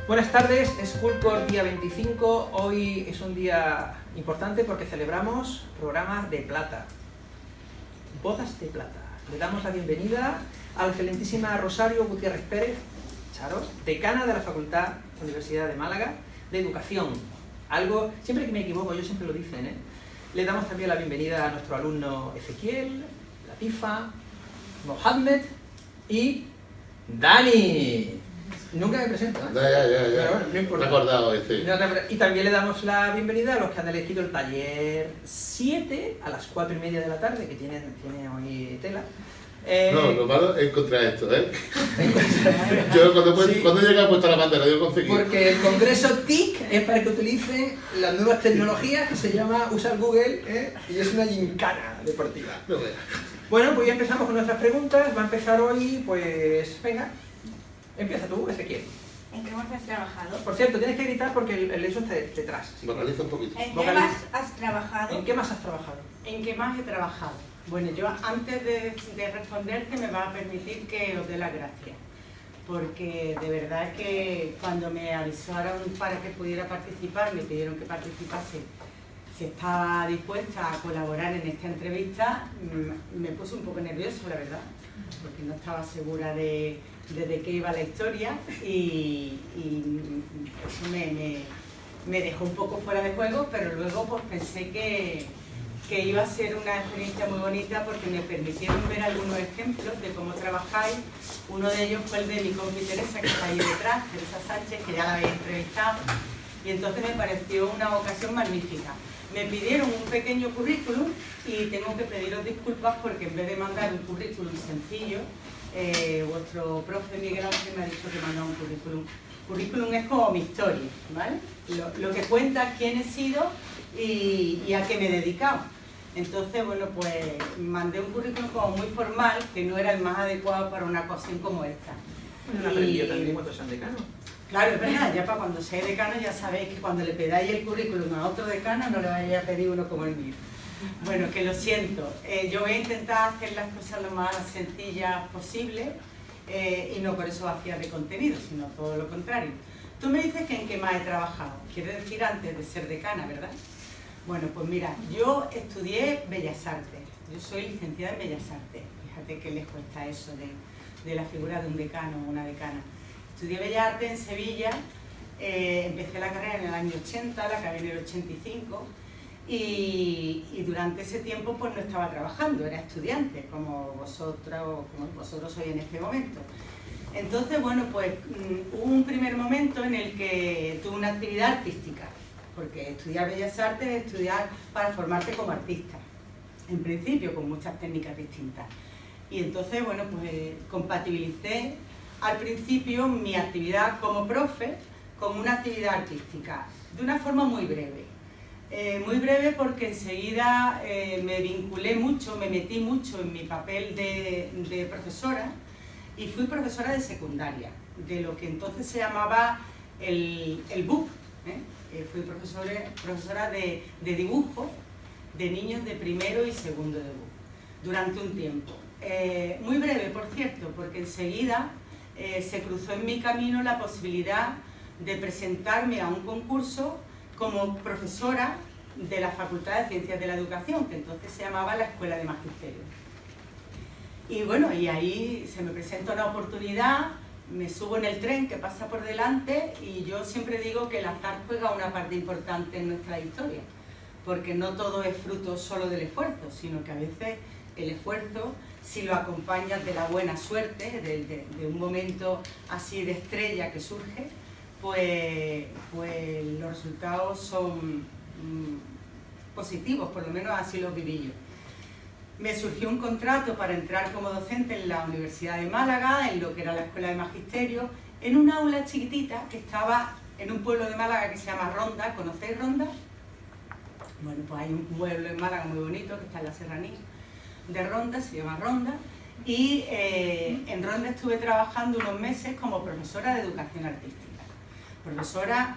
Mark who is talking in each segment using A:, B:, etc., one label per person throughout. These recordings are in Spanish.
A: Buenas tardes, Schoolcore día 25. Hoy es un día importante porque celebramos programas de plata, bodas de plata. Le damos la bienvenida a la excelentísima Rosario Gutiérrez Pérez, Charo, decana de la Facultad Universidad de Málaga de Educación. Algo, siempre que me equivoco, ellos siempre lo dicen, ¿eh? Le damos también la bienvenida a nuestro alumno Ezequiel, Latifa, Mohamed y Dani. Nunca me presento, ¿eh?
B: Ya.
A: Pero bueno, no importa.
B: Recordado, sí.
A: Y también le damos la bienvenida a los que han elegido el taller 7 a las 4:30 de la tarde, que tiene hoy tela.
B: No, lo malo es contra esto, ¿eh? Yo cuando llega he puesto la bandera, yo conseguí.
A: Porque el congreso TIC es para que utilicen las nuevas tecnologías que se llama usar Google, ¿eh? Y es una gincana deportiva.
B: No veas.
A: Bueno, pues ya empezamos con nuestras preguntas. Va a empezar hoy, pues venga, empieza tú, Ezequiel.
C: ¿En qué más has trabajado?
A: Por cierto, tienes que gritar porque el eso está detrás.
B: Vocaliza un poquito.
C: ¿En qué más has trabajado?
A: ¿En qué más has trabajado?
D: ¿En qué más he trabajado? Bueno, yo antes de responderte me va a permitir que os dé las gracias, porque de verdad que cuando me avisaron para que pudiera participar, me pidieron que participase, si estaba dispuesta a colaborar en esta entrevista, me puse un poco nerviosa, la verdad, porque no estaba segura de qué iba la historia y eso me dejó un poco fuera de juego, pero luego pues pensé que iba a ser una experiencia muy bonita porque me permitieron ver algunos ejemplos de cómo trabajáis. Uno de ellos fue el de mi compi Teresa, que está ahí detrás, Teresa Sánchez, que ya la habéis entrevistado, y entonces me pareció una ocasión magnífica. Me pidieron un pequeño currículum y tengo que pediros disculpas porque en vez de mandar un currículum sencillo, vuestro profe Miguel Ángel me ha dicho que mandara un currículum. Currículum es como mi historia, ¿vale? Lo que cuenta quién he sido y a qué me he dedicado. Entonces, bueno, pues mandé un currículum como muy formal, que no era el más adecuado para una ocasión como esta.
A: Bueno, lo aprendió también cuando sean decanos.
D: Claro, es verdad, ya para cuando seáis decano ya sabéis que cuando le pedáis el currículum a otro decano no le vayáis a pedir uno como el mío. Bueno, que lo siento, yo voy a intentar hacer las cosas lo más sencillas posible y no por eso vacías de contenido, sino todo lo contrario. Tú me dices que en qué más he trabajado, quiere decir antes de ser decana, ¿verdad? Bueno, pues mira, yo estudié Bellas Artes, yo soy licenciada en Bellas Artes, fíjate qué lejos está eso de la figura de un decano o una decana. Estudié Bellas Artes en Sevilla, empecé la carrera en el año 80, la acabé en el 85, y durante ese tiempo pues no estaba trabajando, era estudiante, como vosotros sois en este momento. Entonces, bueno, pues hubo un primer momento en el que tuve una actividad artística, porque estudiar Bellas Artes es estudiar para formarte como artista, en principio con muchas técnicas distintas. Y entonces, bueno, pues compatibilicé al principio mi actividad como profe con una actividad artística, de una forma muy breve. Muy breve porque enseguida me vinculé mucho, me metí mucho en mi papel de profesora y fui profesora de secundaria, de lo que entonces se llamaba el BUP. Fui profesora de dibujo de niños de primero y segundo de BUP durante un tiempo. Muy breve, por cierto, porque enseguida se cruzó en mi camino la posibilidad de presentarme a un concurso como profesora de la Facultad de Ciencias de la Educación, que entonces se llamaba la Escuela de Magisterio. Y bueno, y ahí se me presenta una oportunidad, me subo en el tren que pasa por delante y yo siempre digo que el azar juega una parte importante en nuestra historia, porque no todo es fruto solo del esfuerzo, sino que a veces el esfuerzo, si lo acompañas de la buena suerte, de un momento así de estrella que surge, pues los resultados son positivos, por lo menos así los viví yo. Me surgió un contrato para entrar como docente en la Universidad de Málaga, en lo que era la Escuela de Magisterio, en un aula chiquitita que estaba en un pueblo de Málaga que se llama Ronda. ¿Conocéis Ronda? Bueno, pues hay un pueblo en Málaga muy bonito que está en la serranía de Ronda, se llama Ronda, y en Ronda estuve trabajando unos meses como profesora de educación artística, profesora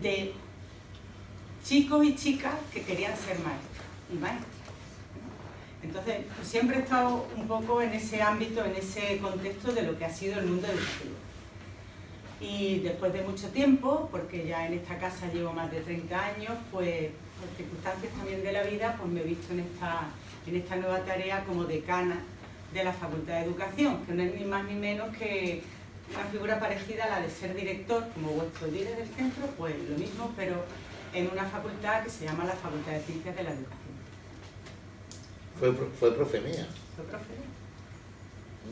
D: de chicos y chicas que querían ser maestros y maestras. Entonces, siempre he estado un poco en ese ámbito, en ese contexto de lo que ha sido el mundo educativo. Y después de mucho tiempo, porque ya en esta casa llevo más de 30 años, pues por circunstancias también de la vida, pues me he visto en esta nueva tarea como decana de la Facultad de Educación, que no es ni más ni menos que una figura parecida a la de ser director, como vuestro líder del centro, pues lo mismo, pero en una facultad que se llama la Facultad de Ciencias de la Educación.
B: Fue profe mía.
D: ¿Fue profe?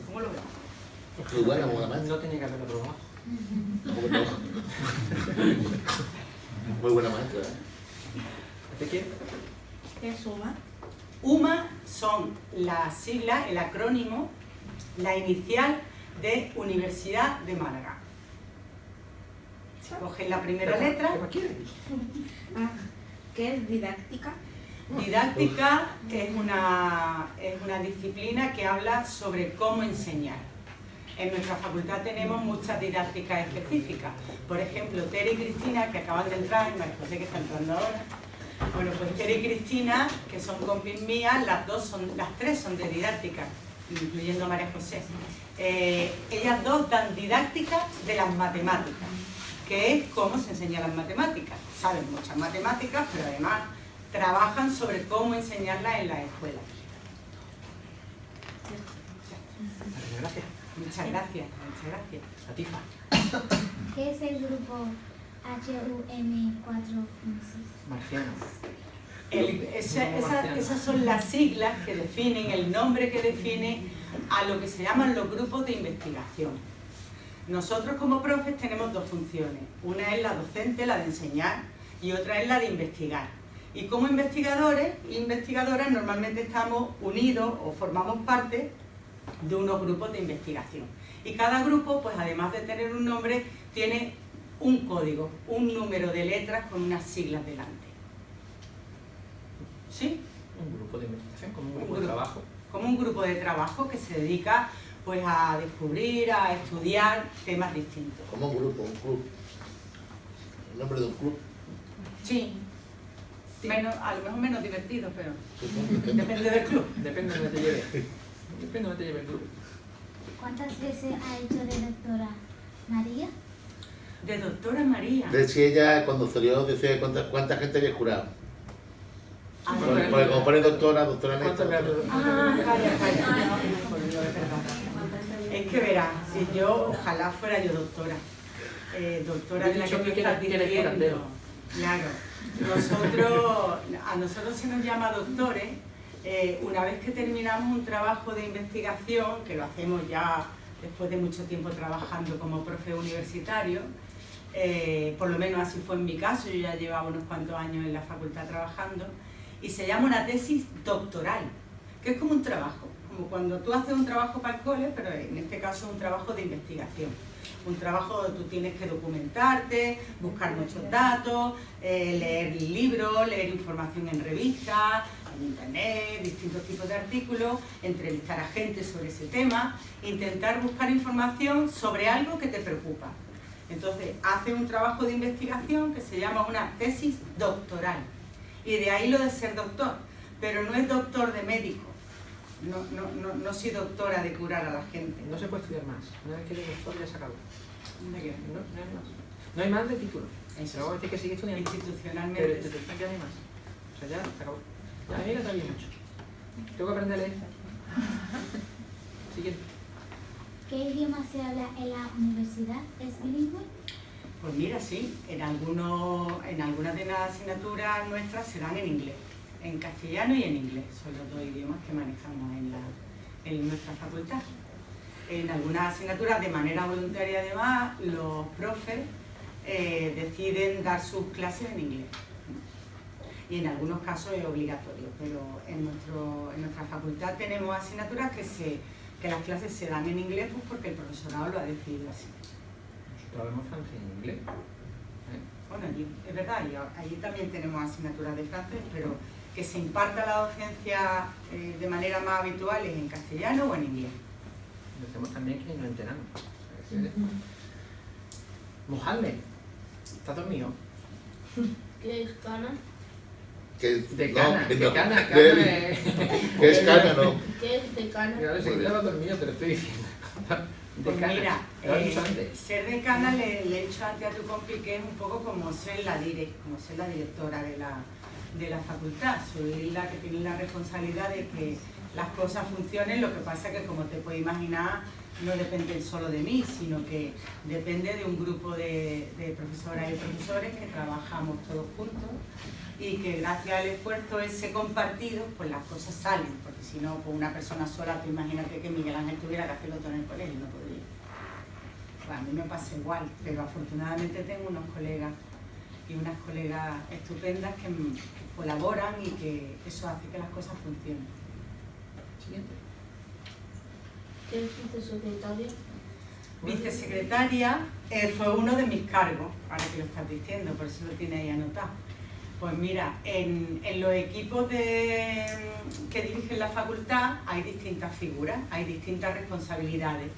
D: ¿Cómo lo ves?
B: Muy buena, muy buena
A: No
B: maestra.
A: tenía que haberlo probado.
B: ¿Cómo no? Muy buena maestra.
A: ¿Te quiero?
C: ¿Qué suma?
D: UMA son las siglas, el acrónimo, la inicial de Universidad de Málaga. Si coges la primera letra,
C: Ah, ¿qué es didáctica?
D: didáctica es una disciplina que habla sobre cómo enseñar. En nuestra facultad tenemos muchas didácticas específicas. Por ejemplo, Tere y Cristina, que acaban de entrar, y María José, que está entrando ahora. Bueno, pues Tere y Cristina, que son compis mías, las tres son de didáctica, incluyendo a María José. Ellas dos dan didáctica de las matemáticas, que es cómo se enseñan las matemáticas. Saben muchas matemáticas, pero además trabajan sobre cómo enseñarlas en las escuelas.
A: Gracias.
D: Muchas gracias, muchas gracias.
A: Latifa.
E: ¿Qué es el grupo HUM416?
A: Marcianos.
D: Esas son las siglas que definen, el nombre que define a lo que se llaman los grupos de investigación. Nosotros como profes tenemos dos funciones. Una es la docente, la de enseñar, y otra es la de investigar. Y como investigadores e investigadoras normalmente estamos unidos o formamos parte de unos grupos de investigación. Y cada grupo, pues además de tener un nombre, tiene un código, un número de letras con unas siglas delante. ¿Sí?
A: Un grupo de investigación, como un grupo de trabajo.
D: Como un grupo de trabajo que se dedica pues a descubrir, a estudiar temas distintos.
B: Como un grupo, un club. El nombre de un club.
D: Sí. A lo mejor menos divertido, pero
B: Supongo.
D: depende del club.
A: Depende de donde te lleve. Depende de donde te lleve el club.
E: ¿Cuántas veces ha hecho de doctora María?
D: De doctora María.
B: De si ella cuando salió decía cuánta gente había curado.
D: Ah,
B: Porque como pone doctora Néstor.
A: ¿Cuántos grados?
D: calla. Es que verás, si yo ojalá fuera yo doctora. Doctora de la que tú estás diciendo. Claro. A nosotros se nos llama doctores una vez que terminamos un trabajo de investigación, que lo hacemos ya después de mucho tiempo trabajando como profe universitario, por lo menos así fue en mi caso, yo ya llevaba unos cuantos años en la facultad trabajando, y se llama una tesis doctoral, que es como un trabajo, como cuando tú haces un trabajo para el cole, pero en este caso un trabajo de investigación. Un trabajo donde tú tienes que documentarte, buscar muchos datos, leer libros, leer información en revistas, en internet, distintos tipos de artículos, entrevistar a gente sobre ese tema, intentar buscar información sobre algo que te preocupa. Entonces, haces un trabajo de investigación que se llama una tesis doctoral. Y de ahí lo de ser doctor, pero no es doctor de médico. No soy doctora de curar a la gente.
A: No se puede estudiar más. Una vez que eres doctor ya se acabó.
D: ¿De qué?
A: No hay más. No hay más de títulos.
D: Eso
A: Luego decir que sigue estudiando.
D: Institucionalmente.
A: Pero ya no hay más. O sea, ya se acabó. Ya, a mí me también mucho. Tengo que aprender a leer. Siguiente.
E: ¿Qué idioma se habla en la universidad? ¿Es bilingüe?
D: Pues mira, sí, en algunas de las asignaturas nuestras se dan en inglés, en castellano y en inglés, son los dos idiomas que manejamos en nuestra facultad. En algunas asignaturas, de manera voluntaria además, los profes deciden dar sus clases en inglés. Y en algunos casos es obligatorio, pero en nuestra facultad tenemos asignaturas que las clases se dan en inglés pues porque el profesorado lo ha decidido así.
A: Nosotros hablamos francés y inglés.
D: Bueno, allí, es verdad, allí también tenemos asignaturas de francés, pero que se imparta la docencia de manera más habitual es en castellano o en inglés.
A: Decimos también que no enteramos. Mohamed, ¿estás dormido?
F: ¿Qué es cana?
A: De cana,
B: que
A: que
B: no,
A: cana
B: que es cana, no.
F: ¿Qué es de cana?
A: Claro, si estaba dormido, te lo estoy diciendo.
D: Pues
A: Decana.
D: mira,
A: Lo has dicho antes.
D: ser decana le he dicho antes a tu compi que es un poco como ser la directora de la facultad. Soy la que tiene la responsabilidad de que las cosas funcionen, lo que pasa que, como te puedes imaginar, no depende solo de mí, sino que depende de un grupo de profesoras y profesores que trabajamos todos juntos y que gracias al esfuerzo ese compartido, pues las cosas salen, porque si no, con una persona sola, tú imagínate que Miguel Ángel tuviera que hacerlo todo en el colegio, no podría. Pues a mí me pasa igual, pero afortunadamente tengo unos colegas y unas colegas estupendas que colaboran y que eso hace que las cosas funcionen.
A: Siguiente.
F: ¿Qué es vicesecretaria?
D: Vicesecretaria fue uno de mis cargos, ahora que lo estás diciendo, por eso lo tienes ahí anotado. Pues mira, en los equipos que dirigen la facultad hay distintas figuras, hay distintas responsabilidades.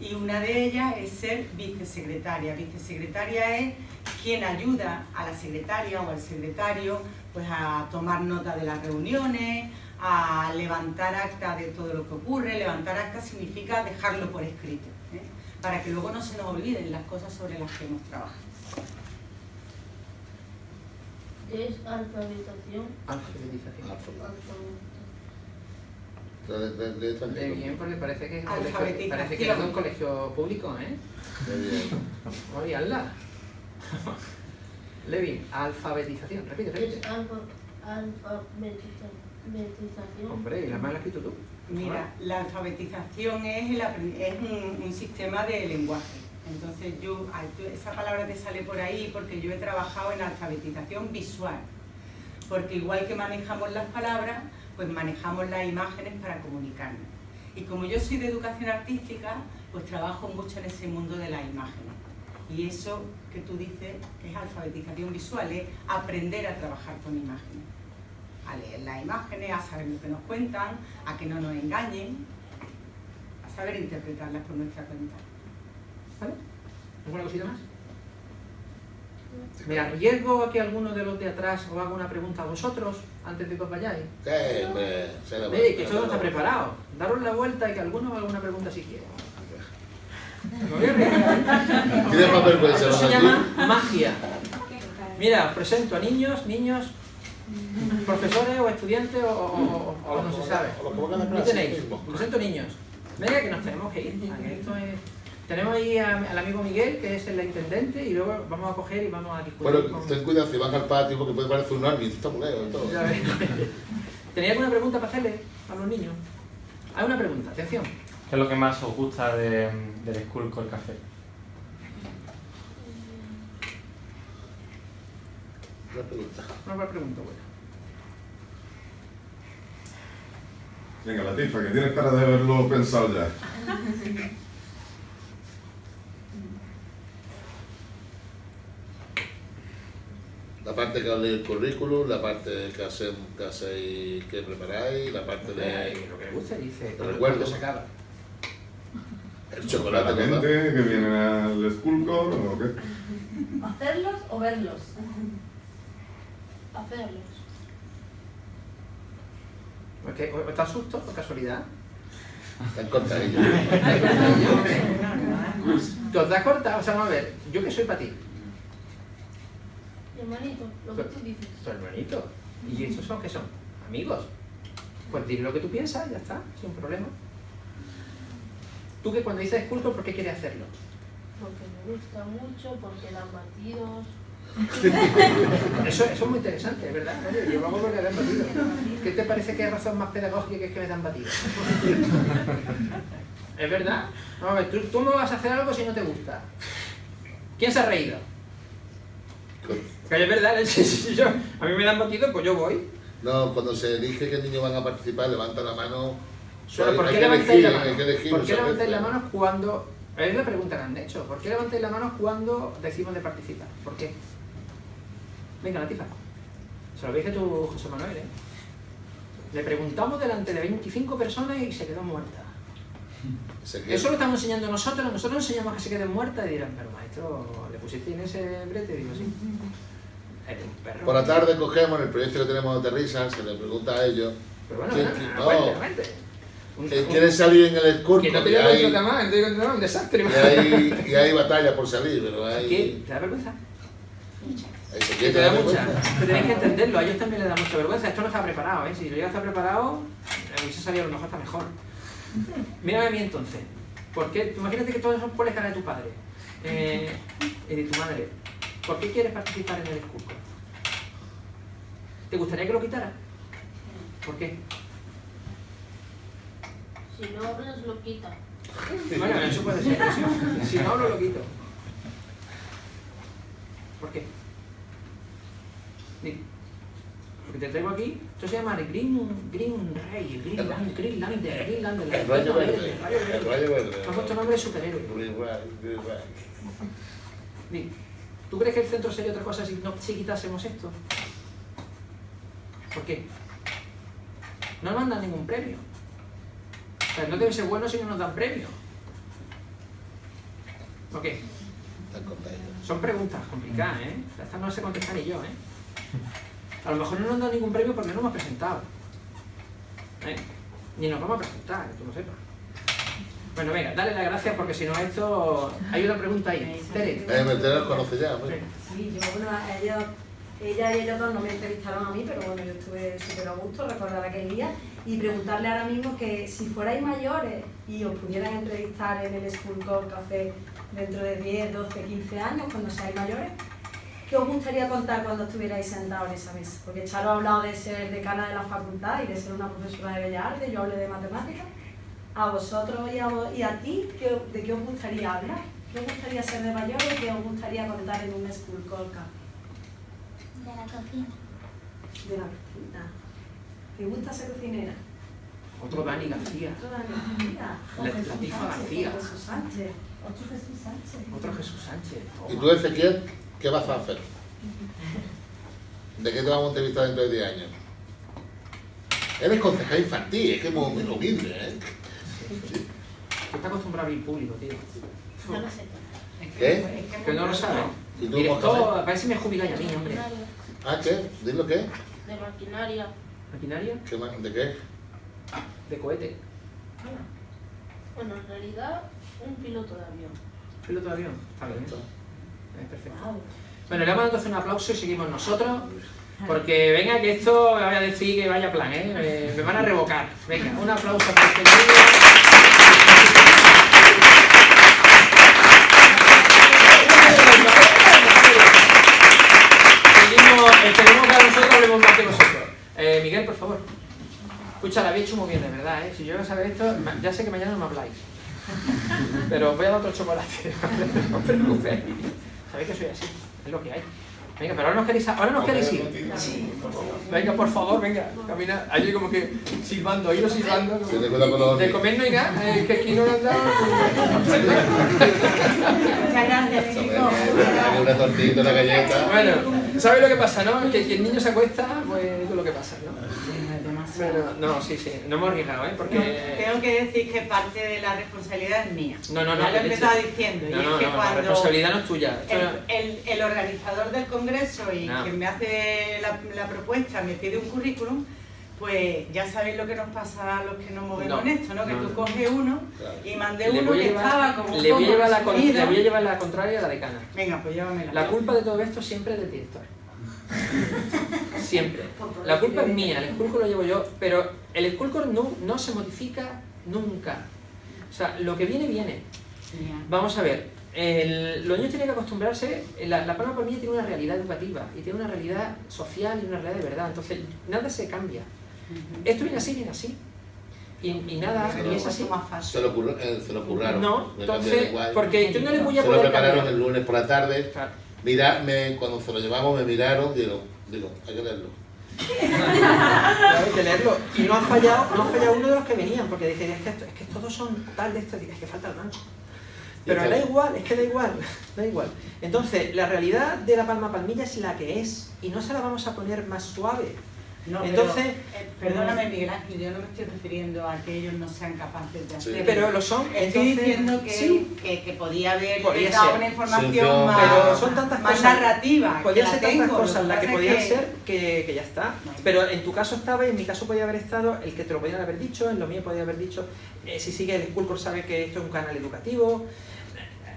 D: Y una de ellas es ser vicesecretaria. Vicesecretaria es quien ayuda a la secretaria o al secretario pues, a tomar nota de las reuniones, a levantar acta de todo lo que ocurre. Levantar acta significa dejarlo por escrito, ¿eh? Para que luego no se nos olviden las cosas sobre las que hemos trabajado.
F: ¿Qué es alfabetización?
A: Alfabetización.
B: De
A: Bien, porque parece que es
D: Alfabetización.
A: un colegio público, ¿eh?
B: bien.
A: Oye, hazla. Levin, alfabetización. Repite,
F: ¿Qué
A: repite.
F: es alfabetización?
A: Hombre, ¿y la más la has escrito tú?
D: Mira, la alfabetización es un sistema de lenguaje. Entonces esa palabra te sale por ahí porque yo he trabajado en alfabetización visual. Porque igual que manejamos las palabras, pues manejamos las imágenes para comunicarnos. Y como yo soy de educación artística, pues trabajo mucho en ese mundo de las imágenes. Y eso que tú dices es alfabetización visual, es aprender a trabajar con imágenes. A leer las imágenes, a saber lo que nos cuentan, a que no nos engañen, a saber interpretarlas por nuestra cuenta.
A: ¿Vale? ¿Alguna cosita más? Me arriesgo a que alguno de los de atrás os haga una pregunta a vosotros antes de que os vayáis. Veis que todo no está preparado. Daros la vuelta y que alguno haga una pregunta si quiere. Me voy a reír.
B: Tienes más vergüenza.
A: Eso se llama magia. Mira, os presento a niños, profesores o estudiantes o no se sabe. ¿Qué tenéis? Os presento niños. Venga, que nos tenemos que ir. Esto es... Tenemos ahí al amigo Miguel, que es el intendente, y luego vamos a coger y vamos a discutir.
B: Bueno, ten cuidado si vas al patio porque puede parecer un army, está muy lejos y todo.
A: ¿Tenéis alguna pregunta para hacerle a los niños? Hay una pregunta, atención.
G: ¿Qué es lo que más os gusta del Skulls Café?
B: Una pregunta.
A: Una pregunta buena.
H: Venga, Latifa, que tienes cara de haberlo pensado ya.
B: La parte que os leí el currículum, la parte que hacéis, que preparáis, la parte de...
A: Lo que le gusta, dice.
B: Te recuerdo.
A: Se acaba.
B: El
H: ¿La
B: chocolate,
H: gente
B: ¿verdad?
H: que viene al Skulls o qué?
C: ¿Hacerlos o verlos?
F: Hacerlos.
A: ¿Te asusto por casualidad?
B: Te han cortado ellos.
A: ¿Te os das corta? O sea, vamos a ver, ¿yo qué soy para ti?
F: Hermanito, lo que tú dices.
A: Tu hermanito. ¿Y estos son qué son? ¿Amigos? Pues dile lo que tú piensas, ya está, sin problema. Tú que cuando dices Skulls, ¿por qué quieres hacerlo?
F: Porque me gusta mucho, porque dan batidos.
A: Eso es muy interesante, es verdad. Oye, yo lo hago porque me dan batidos. ¿Qué te parece que es razón más pedagógica que es que me dan batidos? ¿Es verdad? Vamos a ver, tú no vas a hacer algo si no te gusta. ¿Quién se ha reído? Que es verdad, a mí me dan batidos, pues yo voy.
B: No, cuando se elige qué niños van a participar, levanta la mano.
A: Pero ¿por
B: Hay
A: qué
B: que
A: levantáis
B: elegir,
A: la mano?
B: hay que elegir
A: ¿Por qué
B: muchas
A: levantáis la
B: veces.
A: mano cuando... Es la pregunta que han hecho. ¿Por qué levantáis la mano cuando decimos de participar? ¿Por qué? Venga, Latifa. Se lo dice tú, José Manuel, ¿eh? Le preguntamos delante de 25 personas y se quedó muerta. Eso lo estamos enseñando nosotros enseñamos que se queden muertas y dirán, pero maestro, ¿le pusiste en ese brete? Digo, sí. Eres un perro.
B: Por la tarde cogemos el proyecto que tenemos de risas, se le pregunta a ellos.
A: Pero bueno,
B: ¿Quién-
A: bueno,
B: no.
A: aguante.
B: Quiere salir en el School
A: Que no te
B: Club,
A: digo que no más, no te digo que no, un desastre.
B: y hay batalla por salir, pero hay...
A: ¿Qué? ¿Te da vergüenza?
B: hay
A: Que te da mucha. Pero tenéis que entenderlo, a ellos también les da mucha vergüenza. Esto no está preparado, ¿eh? Si lo llega a estar preparado, hubiese salido a lo mejor hasta mejor. Mírame a mí entonces. ¿Por qué? Imagínate que todos son por la cara de tu padre y de tu madre. ¿Por qué quieres participar en el School Club? ¿Te gustaría que lo quitara? ¿Por qué?
F: Si no hablas, lo quita.
A: Bueno, eso puede ser. Si no hablo, lo quito. ¿Por qué? Di. Porque te traigo aquí, esto se llama el Greenlander.
B: El rayo verde. El rayo verde.
A: Me has puesto nombre de superhéroe. Di. ¿Tú crees que el centro sería otra cosa si quitásemos esto? ¿Por qué? No nos dan ningún premio. O sea, no debe ser bueno si no nos dan premio. ¿O qué? Son preguntas complicadas, ¿eh? Estas no se contestan ni yo, ¿eh? A lo mejor no nos dan ningún premio porque no nos hemos presentado. Ni nos vamos a presentar, que tú lo sepas. Bueno, venga, dale las gracias porque si no esto... Hay una pregunta ahí. Tere.
B: Tere os conoce ya, hombre.
C: Sí, yo, bueno, ella y ellos dos no me entrevistaron a mí, pero bueno, yo estuve súper a gusto, recordar aquel día, y preguntarle ahora mismo que si fuerais mayores y os pudieran entrevistar en el School Club Café dentro de 10, 12, 15 años, cuando seáis mayores, ¿qué os gustaría contar cuando estuvierais sentados en esa mesa? Porque Charo ha hablado de ser decana de la facultad y de ser una profesora de Bellas Artes, yo hablé de matemáticas. A vosotros y a ti, ¿de qué os gustaría hablar? ¿Qué os gustaría ser de mayores y qué os gustaría contar en un School Club Café?
E: De la cocina.
C: De la cocina. ¿Te gusta ser cocinera?
A: Otro Dani García.
C: Otro Dani García.
A: Latifa García.
C: Jesús Sánchez.
E: Otro Jesús Sánchez.
A: Otro Jesús Sánchez.
B: ¿Y tú, Ezequiel, qué vas a hacer? ¿De qué te vamos a entrevistar dentro de 10 años? Eres concejal infantil, es que es muy humilde, ¿eh?
A: Sí. Está acostumbrado a abrir público, tío.
E: No lo sé.
B: ¿Qué?
A: Que no lo sabe.
B: ¿Y tú,
A: Director, parece que me jubiláis a mí, hombre.
F: Maquinaria.
B: ¿Ah, qué? ¿Dilo qué?
F: De maquinaria.
A: ¿Maquinaria?
B: ¿De qué?
A: De cohete.
F: Bueno, en realidad, un piloto de avión.
A: Piloto de avión. Está bien. Perfecto. Bueno, le vamos a dar un aplauso y seguimos nosotros. Porque venga, que esto me vaya a decir que vaya plan, ¿eh? Me van a revocar. Venga, un aplauso para este niño. Tenemos que nosotros hablemos más que vosotros. Miguel, por favor. Escucha, la habéis hecho muy bien, de verdad, ¿eh? Si yo voy a saber esto, ya sé que mañana no me habláis. Pero os voy a dar otro chocolate. No os preocupéis. Sabéis que soy así, es lo que hay. Venga, pero ahora nos queréis ir. Sí. Venga, por favor, venga, camina. Allí como que silbando, iros silbando. De comer no hay nada, que aquí no nos da.
C: Muchas gracias, equipo.
B: Una tortita, una galleta.
A: Bueno, ¿sabes lo que pasa, no? Que el niño se acuesta, pues eso es lo que pasa, ¿no? Pero, no, sí, no hemos arriesgado, ¿eh? Porque...
D: No, tengo que decir que parte de la responsabilidad es mía.
A: No,
D: ya lo he empezado diciendo. Y es que
A: la
D: cuando
A: responsabilidad no es tuya.
D: el organizador del congreso y quien me hace la propuesta me pide un currículum, pues ya sabéis lo que nos pasa a los que nos movemos en esto, ¿no? Que tú coges uno y mandé uno que estaba como...
A: Le voy a llevar la contraria a la decana.
D: Venga, pues llévamela.
A: La culpa de todo esto siempre es del director. Siempre. La culpa es mía, el School Club lo llevo yo, pero el School Club no se modifica nunca. O sea, lo que viene, viene. Vamos a ver, los niños tienen que acostumbrarse, la Palma Palmilla tiene una realidad educativa y tiene una realidad social y una realidad de verdad, entonces nada se cambia. Esto viene así. Y nada, y es así.
B: Se lo curraron.
A: No, entonces, porque yo no le voy a poder
B: se lo prepararon
A: cambiar.
B: el lunes por la tarde.
A: Claro.
B: Cuando se lo llevamos me miraron, digo, hay que leerlo.
A: Claro, hay que leerlo. Y no ha fallado uno de los que venían, porque dije, es que todos son tal de esto, es que falta el mango. Pero da igual. Entonces, la realidad de la Palma Palmilla es la que es, y no se la vamos a poner más suave.
D: No,
A: Entonces,
D: perdóname Miguel Ángel, yo no me estoy refiriendo a que ellos no sean capaces de hacerlo.
A: pero lo son.
D: Estoy
A: Entonces,
D: diciendo que,
A: sí,
D: que podía haber
A: podría
D: dado
A: ser.
D: una información
B: Sí,
D: más,
A: pero son tantas
D: más
A: cosas,
D: narrativa.
A: podían
D: que
A: ser
D: la
A: tantas
D: tengo,
A: cosas
D: lo
A: las que
D: pasa
A: podían
D: es
A: ser que ya está.
D: Vale.
A: Pero en tu caso estaba y en mi caso podía haber estado el que te lo podían haber dicho, en lo mío podía haber dicho. Si sigue el School Corps sabe que esto es un canal educativo.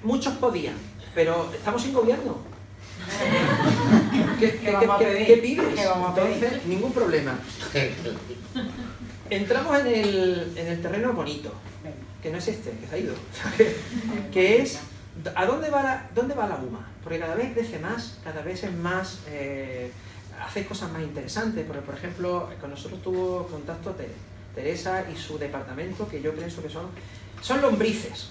A: Muchos podían, pero estamos sin gobierno.
D: ¿Qué vamos a pedir?
A: ¿Qué pides?
D: ¿Qué vamos a pedir?
A: Entonces, ningún problema. Entramos en el terreno bonito,
D: Venga.
A: que no es este, que se ha ido, que es ¿a dónde va la UMA? Porque cada vez crece más, cada vez es más, hace cosas más interesantes, porque por ejemplo con nosotros tuvo contacto Teresa y su departamento, que yo pienso que son lombrices,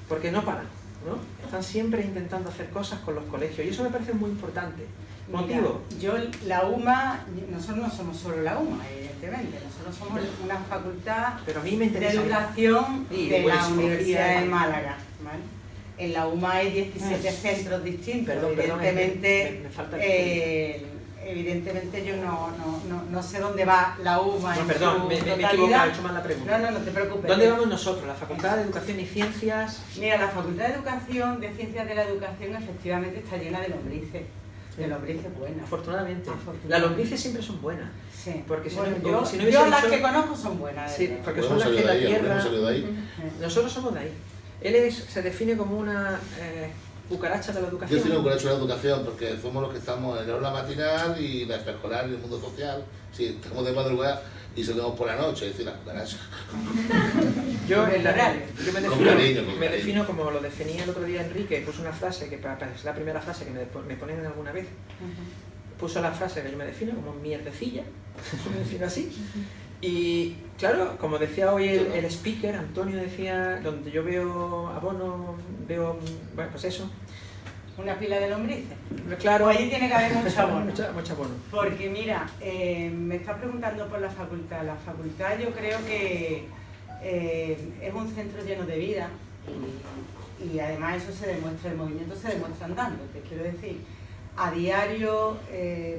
A: porque no paran, ¿no? Están siempre intentando hacer cosas con los colegios y eso me parece muy importante. ¿Motivo?
D: Mira, yo, la UMA, nosotros no somos solo la UMA, evidentemente, nosotros somos una facultad
A: Pero a mí me
D: de
A: interesa.
D: educación
A: Sí,
D: de
A: pues,
D: la Universidad
A: psicología,
D: de Málaga, ¿vale? En la UMA hay 17 centros distintos,
A: Perdón,
D: evidentemente,
A: me falta el
D: evidentemente yo no sé dónde va la UMA
A: No,
D: en
A: perdón,
D: su
A: me he
D: totalidad.
A: equivocado, he hecho mal la pregunta.
D: No te preocupes.
A: ¿Dónde vamos nosotros? ¿La Facultad de Educación y Ciencias?
D: Mira, la Facultad de Educación, de Ciencias de la Educación, efectivamente está llena de lombrices. De lombrices buenas.
A: Afortunadamente.
D: Afortunadamente.
A: Las lombrices siempre son buenas.
D: Sí.
A: Porque si
D: Bueno,
A: no
D: yo
A: hubiese
D: las
A: dicho-
D: que conozco son buenas.
A: Sí,
D: de verdad.
A: porque
B: Podemos
A: son las que
B: salir de
A: la
B: ahí,
A: tierra...
B: podemos salir de ahí.
A: Nosotros somos de ahí. Él se define como una cucaracha de la
B: Yo
A: educación.
B: estoy con hecho de la educación porque somos los que estamos en el aula matinal y la extraescolar y el mundo social. Sí, estamos de madrugada y salimos por la noche, es decir, la cucaracha.
A: Yo me
B: Con cariño, con cariño.
A: defino como lo definía el otro día Enrique, puso una frase que es la primera frase que me ponen alguna vez. Puso la frase que yo me defino como mierdecilla, me defino así. Y claro, como decía hoy el speaker, Antonio decía, donde yo veo abono, veo, bueno, pues eso.
D: Una pila de lombrices.
A: Claro,
D: Pues allí tiene que haber mucho abono.
A: mucho abono.
D: Porque mira, me está preguntando por la facultad. La facultad yo creo que es un centro lleno de vida y además eso se demuestra, el movimiento se demuestra andando, te quiero decir. A diario,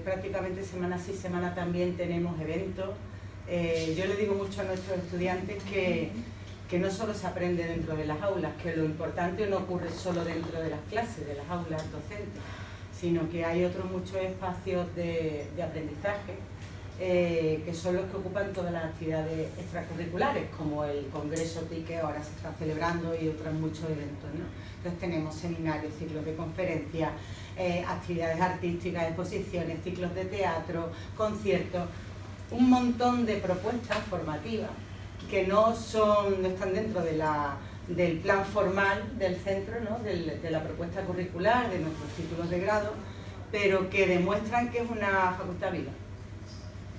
D: prácticamente semana sí, semana también tenemos eventos. Yo le digo mucho a nuestros estudiantes que no solo se aprende dentro de las aulas, que lo importante no ocurre solo dentro de las clases, de las aulas docentes, sino que hay otros muchos espacios de aprendizaje que son los que ocupan todas las actividades extracurriculares, como el Congreso TIC que ahora se está celebrando y otros muchos eventos, ¿no? Entonces tenemos seminarios, ciclos de conferencias, actividades artísticas, exposiciones, ciclos de teatro, conciertos, un montón de propuestas formativas que no están dentro del plan formal del centro, ¿no? de la propuesta curricular, de nuestros títulos de grado, pero que demuestran que es una facultad viva.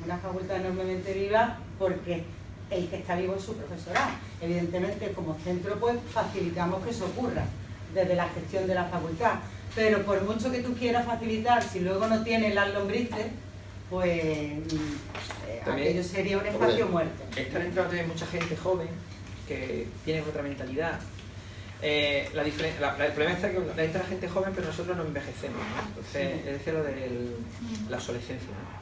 D: Una facultad enormemente viva porque el que está vivo es su profesorado. Evidentemente, como centro, pues facilitamos que eso ocurra desde la gestión de la facultad. Pero por mucho que tú quieras facilitar, si luego no tienes las lombrices, pues aquello sería un espacio muerto.
A: Están entrando también mucha gente joven que tiene otra mentalidad. El problema está que entra gente joven, pero nosotros no envejecemos, ¿no? Entonces, es decir, lo de la obsolescencia, ¿no?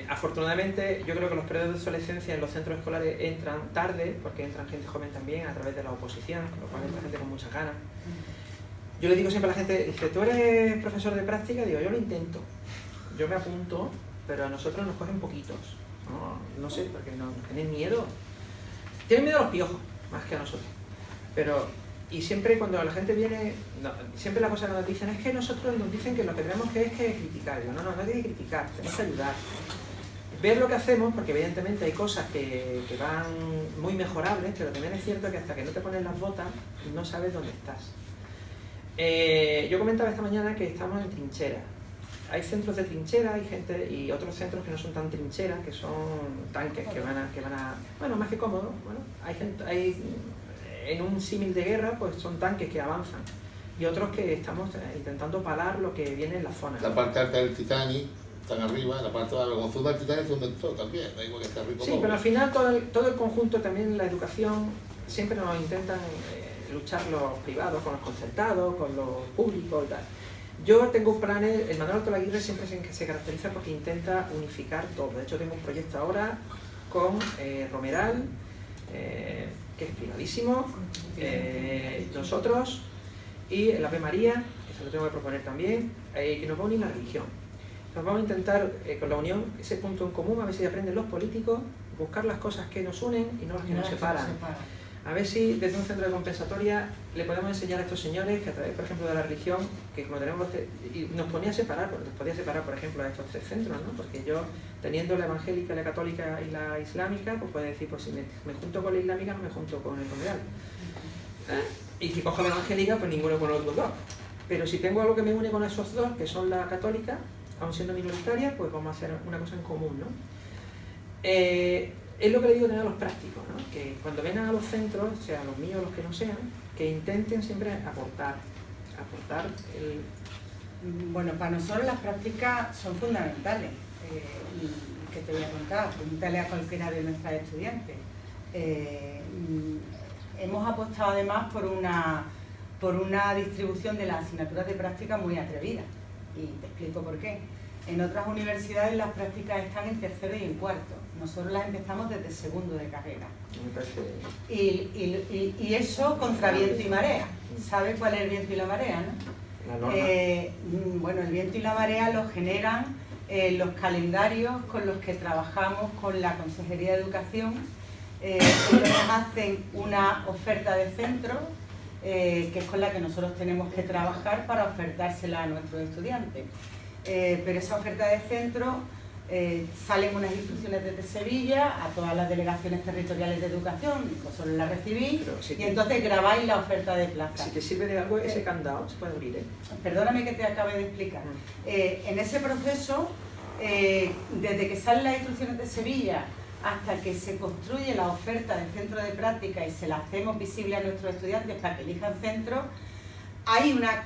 A: Afortunadamente, yo creo que los periodos de obsolescencia en los centros escolares entran tarde, porque entran gente joven también a través de la oposición, con lo cual entra gente con muchas ganas. Yo le digo siempre a la gente, dice, ¿tú eres profesor de práctica? Digo, yo lo intento, yo me apunto, pero a nosotros nos cogen poquitos. No sé, porque no tienen miedo. Tienen miedo a los piojos, más que a nosotros. Y siempre cuando la gente viene, siempre la cosa que nos dicen es que nosotros nos dicen que lo que tenemos que es criticar. Digo, no hay que criticar, tenemos que ayudar. Ver lo que hacemos, porque evidentemente hay cosas que van muy mejorables, pero también es cierto que hasta que no te pones las botas, no sabes dónde estás. Yo comentaba esta mañana que estamos en trinchera. Hay centros de trinchera, hay gente y otros centros que no son tan trincheras, que son tanques que van a bueno, más que cómodos. Bueno, hay en un símil de guerra, pues son tanques que avanzan y otros que estamos intentando parar lo que viene en la zona.
B: La parte alta del Titanic, están arriba, la parte vergonzosa del Titanic es donde todo también, da igual que esté arriba.
A: Sí, pero al final todo el conjunto, también la educación, siempre nos intentan luchar los privados con los concertados, con los públicos y tal. Yo tengo planes, el Manuel Altolaguirre siempre se caracteriza porque intenta unificar todo. De hecho tengo un proyecto ahora con Romeral, que es privadísimo, nosotros y el Ave María, que se lo tengo que proponer también, que nos va a unir la religión. Nos vamos a intentar, con la unión, ese punto en común, a ver si aprenden los políticos, buscar las cosas que nos unen y no las que nos separan. A ver si desde un centro de compensatoria le podemos enseñar a estos señores que a través, por ejemplo, de la religión, que como tenemos, y nos podía separar, por ejemplo, a estos tres centros, ¿no? Porque yo, teniendo la evangélica, la católica y la islámica, pues puedo decir, pues si me junto con la islámica, no me junto con el Romeral. Y si cojo la evangélica, pues ninguno con los otros dos. Pero si tengo algo que me une con esos dos, que son la católica, aun siendo minoritaria, pues vamos a hacer una cosa en común, ¿no? Es lo que le digo también a los prácticos, ¿no? Que cuando vengan a los centros, sea los míos o los que no sean, que intenten siempre aportar el...
D: Bueno, para nosotros las prácticas son fundamentales. Y que te voy a contar, pregúntale a cualquiera de nuestras estudiantes. Hemos apostado además por una distribución de las asignaturas de práctica muy atrevida. Y te explico por qué. En otras universidades las prácticas están en tercero y en cuarto. Nosotros las empezamos desde segundo de carrera. Y eso contra viento y marea. ¿Sabes cuál es el viento y la marea, no?
A: La norma.
D: Bueno, el viento y la marea lo generan los calendarios con los que trabajamos con la Consejería de Educación. Ellos hacen una oferta de centro, que es con la que nosotros tenemos que trabajar para ofertársela a nuestros estudiantes. Pero esa oferta de centro salen unas instrucciones desde Sevilla a todas las delegaciones territoriales de educación, vosotros la recibís y entonces grabáis la oferta de plaza.
A: Si te sirve de algo, ese candado se puede abrir, ¿eh?
D: Perdóname que te acabe de explicar. En ese proceso, desde que salen las instrucciones de Sevilla hasta que se construye la oferta de centro de práctica y se la hacemos visible a nuestros estudiantes para que elijan centro, hay una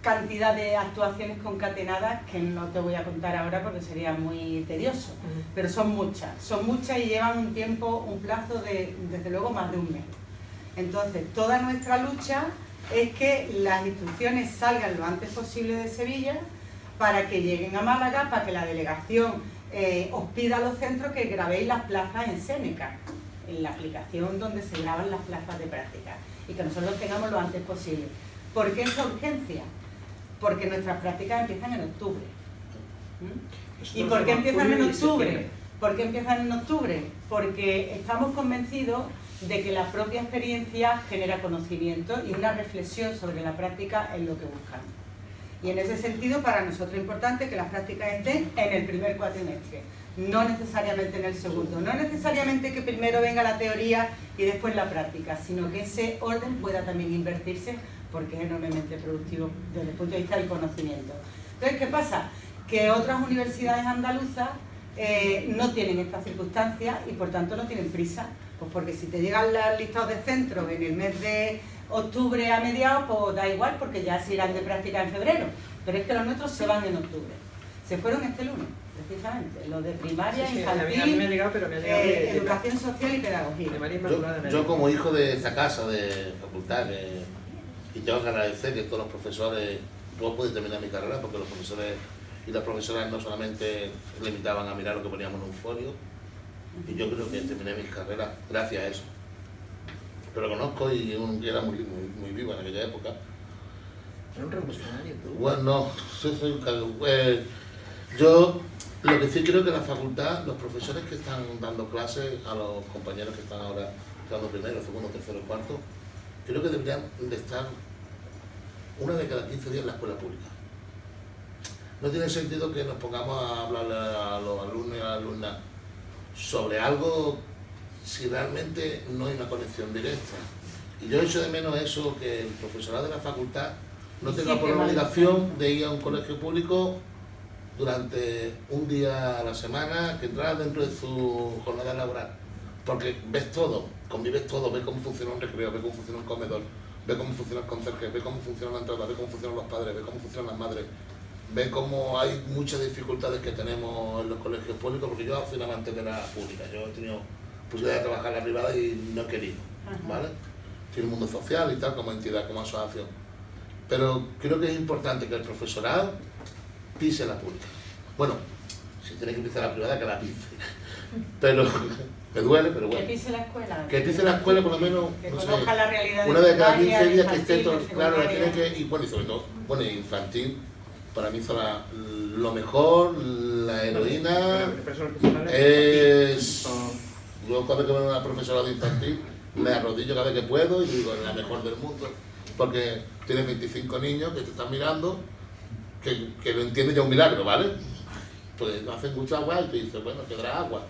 D: cantidad de actuaciones concatenadas que no te voy a contar ahora porque sería muy tedioso, pero son muchas y llevan un tiempo, un plazo de, desde luego, más de un mes. Entonces, toda nuestra lucha es que las instrucciones salgan lo antes posible de Sevilla para que lleguen a Málaga, para que la delegación os pida a los centros que grabéis las plazas en Seneca, en la aplicación donde se graban las plazas de práctica, y que nosotros tengamos lo antes posible. ¿Por qué esa urgencia? Porque nuestras prácticas empiezan en octubre. ¿Y por qué empiezan en octubre? ¿Por qué empiezan en octubre? Porque estamos convencidos de que la propia experiencia genera conocimiento y una reflexión sobre la práctica es lo que buscamos. Y en ese sentido, para nosotros es importante que las prácticas estén en el primer cuatrimestre, no necesariamente en el segundo. No necesariamente que primero venga la teoría y después la práctica, sino que ese orden pueda también invertirse porque es enormemente productivo desde el punto de vista del conocimiento. Entonces, ¿qué pasa? Que otras universidades andaluzas no tienen estas circunstancias y por tanto no tienen prisa. Pues porque si te llegan los listados de centros en el mes de octubre a mediados, pues da igual porque ya se irán de práctica en febrero. Pero es que los nuestros se van en octubre. Se fueron este lunes, precisamente. Los de primaria, infantil,
A: a mí me ha llegado, pero me ha llegado
D: educación social y pedagogía.
B: Yo como hijo de esta casa de facultad, y tengo que agradecer que todos los profesores, luego pude terminar mi carrera porque los profesores y las profesoras no solamente se limitaban a mirar lo que poníamos en un folio, y yo creo que terminé mi carrera gracias a eso. Pero lo conozco y era muy vivo en aquella época.
A: Era un revolucionario.
B: Bueno, no, yo lo que sí creo que en la facultad, los profesores que están dando clases a los compañeros que están ahora dando primero, segundo, tercero, cuarto, creo que deberían de estar una vez cada 15 días en la escuela pública. No tiene sentido que nos pongamos a hablarle a los alumnos y a las alumnas sobre algo si realmente no hay una conexión directa. Y yo echo de menos eso, que el profesorado de la facultad no tenga por obligación de ir a un colegio público durante un día a la semana, que entrara dentro de su jornada laboral. Porque ves todo, convives todo, ves cómo funciona un recreo, ves cómo funciona un comedor, ves cómo funciona el conserje, ves cómo funciona la entrada, ves cómo funcionan los padres, ves cómo funcionan las madres, ves cómo hay muchas dificultades que tenemos en los colegios públicos, porque yo soy un amante de la pública, yo he tenido posibilidad de trabajar en la privada y no he querido, ¿vale? Estoy en el mundo social y tal, como entidad, como asociación. Pero creo que es importante que el profesorado pise la pública. Bueno, si tiene que pisar la privada, que la pise. Pero me duele, pero bueno.
D: Que pise la escuela.
B: Que pise la escuela por lo menos,
D: que
B: no
D: conozca
B: sé,
D: la realidad
B: una de cada 15 días que
D: infantil,
B: esté todo,
D: de
B: claro, la tiene
D: secundaria.
B: que, y bueno, y sobre todo, bueno, infantil, para mí son lo mejor, la heroína,
A: Pero son profesionales
B: es...
A: son-
B: Yo cada vez que veo a una profesora de infantil, me arrodillo cada vez que puedo y digo, es la mejor del mundo, porque tienes 25 niños que te están mirando, que lo entienden ya un milagro, ¿vale? Pues hacen mucha agua y te dicen, bueno, quedará agua.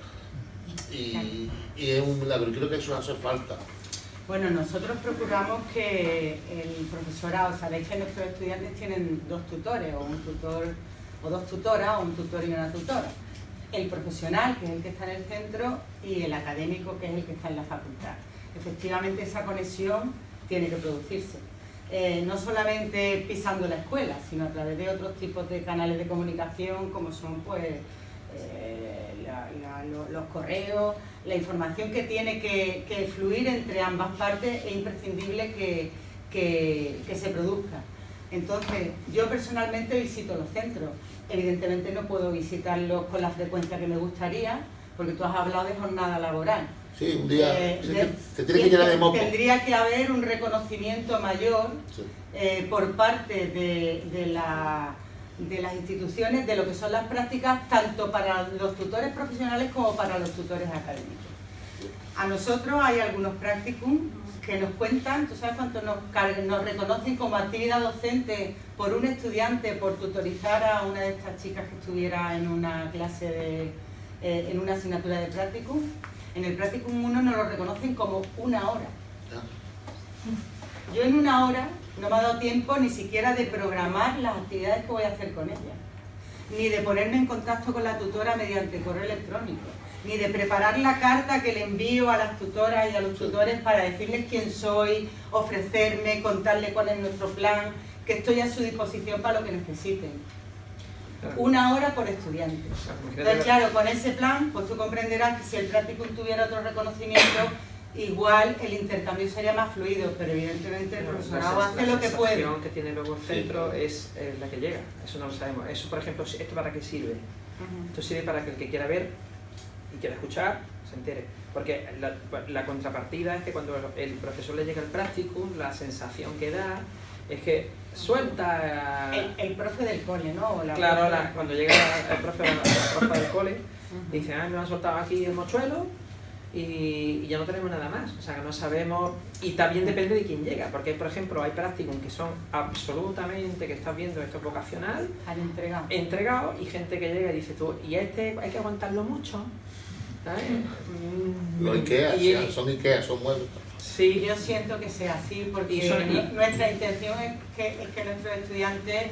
B: Y es un milagro, y creo que eso hace falta.
D: Bueno, nosotros procuramos que el profesorado, sabéis que nuestros estudiantes tienen 2 tutores, o un tutor, o 2 tutoras, o un tutor y una tutora. El profesional, que es el que está en el centro, y el académico, que es el que está en la facultad. Efectivamente, esa conexión tiene que producirse. No solamente pisando la escuela, sino a través de otros tipos de canales de comunicación, como son pues los correos, la información que tiene que fluir entre ambas partes, es imprescindible que se produzca. Entonces, yo personalmente visito los centros. Evidentemente no puedo visitarlos con la frecuencia que me gustaría, porque tú has hablado de jornada laboral.
B: Sí, un día se tiene que llenar de moco.
D: Tendría que haber un reconocimiento mayor
B: Sí.
D: por parte de las instituciones de lo que son las prácticas, tanto para los tutores profesionales como para los tutores académicos. A nosotros hay algunos practicum que nos cuentan, ¿tú sabes cuánto nos reconocen como actividad docente por un estudiante, por tutorizar a una de estas chicas que estuviera en una clase en una asignatura de practicum? En el practicum 1 nos lo reconocen como 1 hora. Yo en 1 hora no me ha dado tiempo ni siquiera de programar las actividades que voy a hacer con ella, ni de ponerme en contacto con la tutora mediante correo electrónico, ni de preparar la carta que le envío a las tutoras y a los tutores para decirles quién soy, ofrecerme, contarles cuál es nuestro plan, que estoy a su disposición para lo que necesiten. 1 hora por estudiante. Entonces, claro, con ese plan, pues tú comprenderás que si el practicum tuviera otro reconocimiento, igual el intercambio sería más fluido, pero evidentemente el profesorado hace lo que puede.
A: La sensación que tiene luego el centro es la que llega, eso no lo sabemos. Eso, por ejemplo, ¿esto para qué sirve? Esto sirve para que el que quiera ver y quiera escuchar se entere. Porque la contrapartida es que cuando el profesor le llega el practicum, la sensación que da es que suelta...
D: El profe del cole, ¿no? O
A: claro, cuando llega el profe del cole, dice, me han soltado aquí el mochuelo y ya no tenemos nada más. O sea, que no sabemos... Y también depende de quién llega, porque, por ejemplo, hay practicum que son absolutamente, que estás viendo esto es vocacional, entregado, y gente que llega y dice, tú, y este hay que aguantarlo mucho. ¿Sabes?
B: Los IKEA, son IKEA, son muebles.
D: Sí, yo siento que sea así, porque nuestra intención es que nuestros estudiantes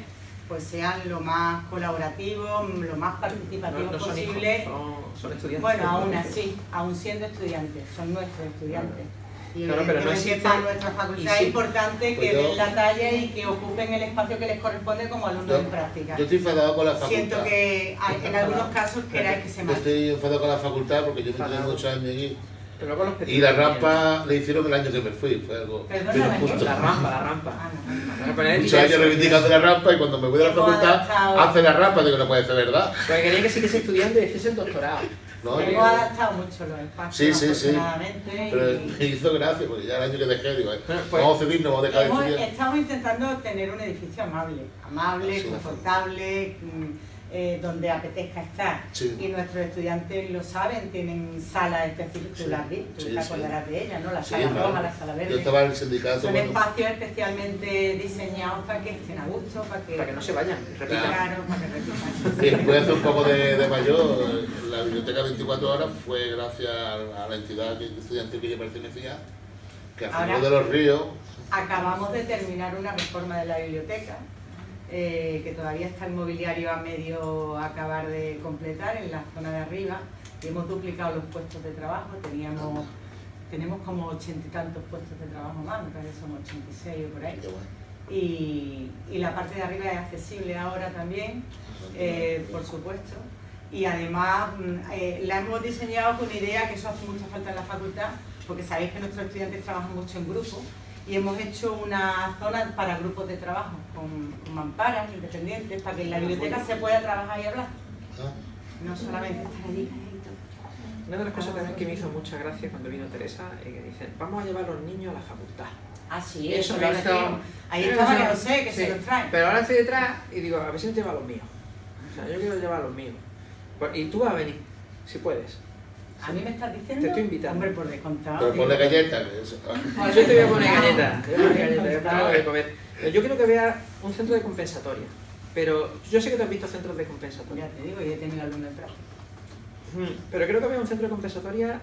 D: pues sean lo más colaborativos, lo más participativos posible.
A: Son estudiantes.
D: Bueno, aún así, aún siendo estudiantes, son nuestros estudiantes. Y
A: claro, pero no existe,
D: para nuestra facultad es importante que den la talla y que ocupen el espacio que les corresponde como alumnos en práctica.
B: Yo estoy enfadado con la facultad.
D: Siento que en algunos casos queráis que se marche.
B: Yo estoy enfadado con la facultad porque yo me quedé muchos años allí.
A: Y
B: la rampa le hicieron el año que me fui, fue algo...
D: Perdona,
A: la rampa.
B: Muchos años reivindicando la rampa y cuando me voy de la facultad hace la rampa, digo, no puede ser verdad.
A: Porque quería que siguiese estudiando y hiciese el doctorado.
B: No,
D: hemos adaptado mucho los espacios,
B: sí.
D: afortunadamente.
B: Pero me hizo gracia, porque ya el año que dejé, digo, vamos a ceder, no vamos a dejar de estudiar.
D: Estamos intentando tener un edificio amable, confortable, donde apetezca estar.
B: Sí.
D: Y nuestros estudiantes lo saben, tienen salas específicas, tú te acordarás de ellas, ¿no? La sala roja, la sala verde.
B: Yo estaba en el sindicato.
D: Son espacios especialmente diseñados para que estén a gusto, para que
A: no se vayan, repitan.
D: Claro, para que repitan.
B: Sí, después de hacer un poco de mayor, la biblioteca 24 horas fue gracias a la entidad estudiantil que yo pertenecía, que a Fernando de los Ríos.
D: Acabamos de terminar una reforma de la biblioteca, que todavía está el mobiliario a medio acabar de completar en la zona de arriba, y hemos duplicado los puestos de trabajo. Tenemos como 80 y tantos puestos de trabajo más, me parece que son 86 o por ahí. Y la parte de arriba es accesible ahora también, por supuesto, y además la hemos diseñado con idea que eso hace mucha falta en la facultad, porque sabéis que nuestros estudiantes trabajan mucho en grupo y hemos hecho una zona para grupos de trabajo con mamparas independientes para que en la biblioteca se pueda trabajar y hablar. No solamente estar allí.
A: Una de las cosas también que me hizo mucha gracia cuando vino Teresa es que dicen, vamos a llevar a los niños a la facultad.
D: Ah, sí,
A: Eso
D: eso
A: me
D: lo
A: hizo...
D: Ahí está María José, que
A: sí,
D: se los trae.
A: pero ahora estoy detrás y digo, a ver si no lleva a los míos. O sea, yo quiero llevar a los míos. Y tú vas a venir, si puedes.
D: ¿A mí me estás diciendo?
A: Te estoy invitando.
D: Hombre, por descontado.
B: Pero ponle galletas. Que eso.
A: Yo te voy a poner galletas, te voy a poner galletas, te voy a poner algo de comer. Yo quiero que veas un centro de compensatoria, pero yo sé que tú has visto centros de compensatoria.
D: Ya te digo, yo he tenido alumnos de práctica.
A: Pero creo que había un centro de compensatoria,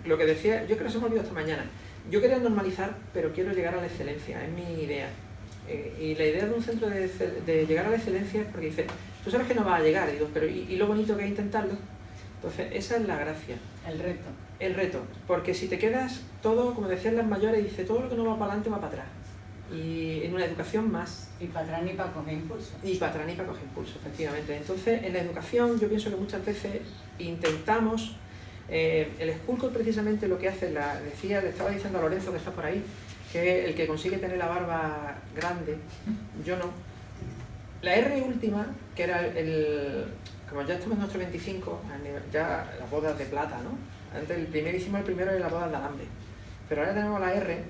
A: lo que decía, yo creo que se me olvidó esta mañana. Yo quería normalizar, pero quiero llegar a la excelencia, es mi idea. Y la idea de un centro de llegar a la excelencia es porque dice, tú sabes que no vas a llegar, digo, pero ¿y lo bonito que es intentarlo? Entonces, esa es la gracia.
D: El reto.
A: El reto, porque si te quedas todo, como decían las mayores, dice, todo lo que no va para adelante va para atrás. Y en una educación más.
D: Y para atrás ni para coger impulso.
A: Y para atrás ni para coger impulso, efectivamente. Entonces, en la educación yo pienso que muchas veces intentamos, el School precisamente lo que hace, le estaba diciendo a Lorenzo que está por ahí, que el que consigue tener la barba grande, yo no. La R última, que era como ya estamos en nuestro 25, ya las bodas de plata, ¿no? Antes hicimos el primero de las bodas de alambre, pero ahora tenemos la R.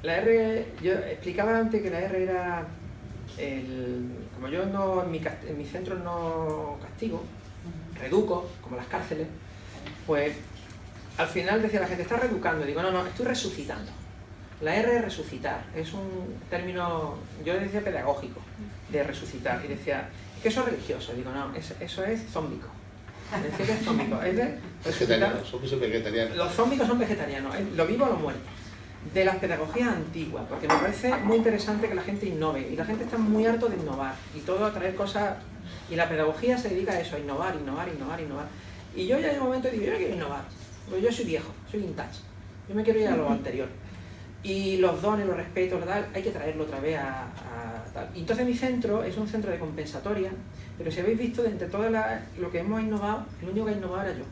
A: La R, yo explicaba antes que la R era, como yo no, en mi centro no castigo, reeduco, como las cárceles, pues al final decía la gente, está reeducando, digo, no, estoy resucitando. La R es resucitar, es un término, yo decía pedagógico, de resucitar, y decía, es que eso es religioso, digo, no, eso es zómbico. Decía que es zómbico, es de resucitar.
B: Somos vegetarianos.
A: Los zómbicos son vegetarianos, lo vivo o lo muerto. De las pedagogías antiguas, porque me parece muy interesante que la gente innove, y la gente está muy harto de innovar, y todo a traer cosas, y la pedagogía se dedica a eso, a innovar. Y yo ya en un momento digo, yo no quiero innovar, porque yo soy viejo, soy vintage, yo me quiero ir a lo anterior. Y los dones, los respetos, tal, hay que traerlo otra vez a tal. Y entonces mi centro es un centro de compensatoria, pero si habéis visto, de entre todo lo que hemos innovado, el único que ha innovado era yo.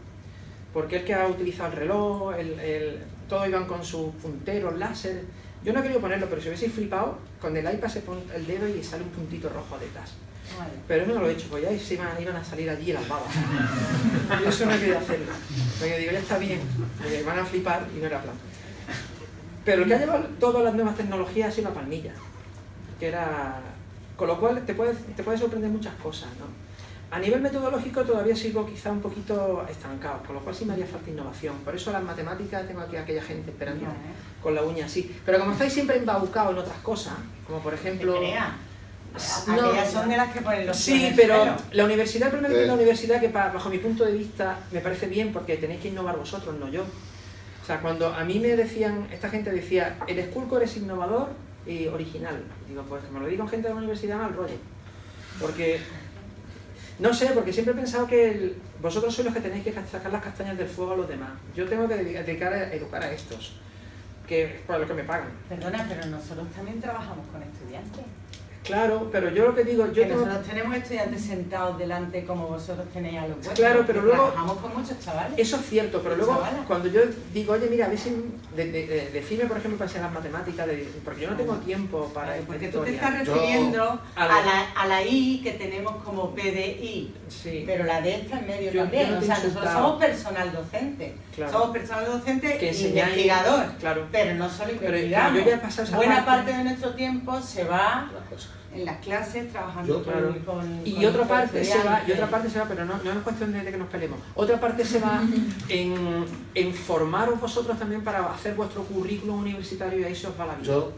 A: Porque el que ha utilizado el reloj, todos iban con sus punteros, láser. Yo no he querido ponerlo, pero si hubieseis flipado, con el iPad se pone el dedo y sale un puntito rojo detrás.
D: Vale.
A: Pero eso no lo he hecho, pues ya se iban a salir allí las babas. Yo eso no he querido hacerlo. Porque digo, ya está bien, porque van a flipar y no era plan. Pero el que ha llevado todas las nuevas tecnologías ha sido la palmilla, que era... Con lo cual te puede sorprender muchas cosas, ¿no? A nivel metodológico todavía sigo quizá un poquito estancado, con lo cual sí me haría falta innovación. Por eso las matemáticas, tengo aquí a aquella gente esperando con la uña así. Pero como estáis siempre embaucados en otras cosas, como por ejemplo...
D: Aquellas son de las que ponen los
A: sí, pero la universidad, el problema es que la universidad, que bajo mi punto de vista me parece bien porque tenéis que innovar vosotros, no yo. O sea, cuando a mí me decían, esta gente decía, el Schoolcore es innovador y original. Digo, pues que me lo digan gente de la universidad mal rollo. Porque, no sé, porque siempre he pensado que vosotros sois los que tenéis que sacar las castañas del fuego a los demás. Yo tengo que dedicar a educar a estos, que es para lo que me pagan.
D: Perdona, pero nosotros también trabajamos con estudiantes.
A: Claro, pero yo lo que digo...
D: Nosotros tenemos estudiantes sentados delante como vosotros tenéis a los vuestros.
A: Claro, pero luego...
D: Trabajamos con muchos chavales.
A: Eso es cierto, pero luego cuando yo digo, oye, mira, a ver si... Decime, por ejemplo, para enseñar las matemáticas, porque yo no tengo tiempo para...
D: Porque tú te estás refiriendo a la I que tenemos como PDI, sí. Pero la D está en medio también. O sea, nosotros somos personal docente. Claro. Somos personal docente e investigador. Claro. Pero no solo investigamos.
A: Yo ya he pasado esa
D: buena parte de nuestro tiempo se va... en las clases trabajando
A: y otra parte se va, pero no es cuestión de que nos peleemos. Otra parte se va en formaros vosotros también para hacer vuestro currículum universitario y ahí se os va la vida.
B: Yo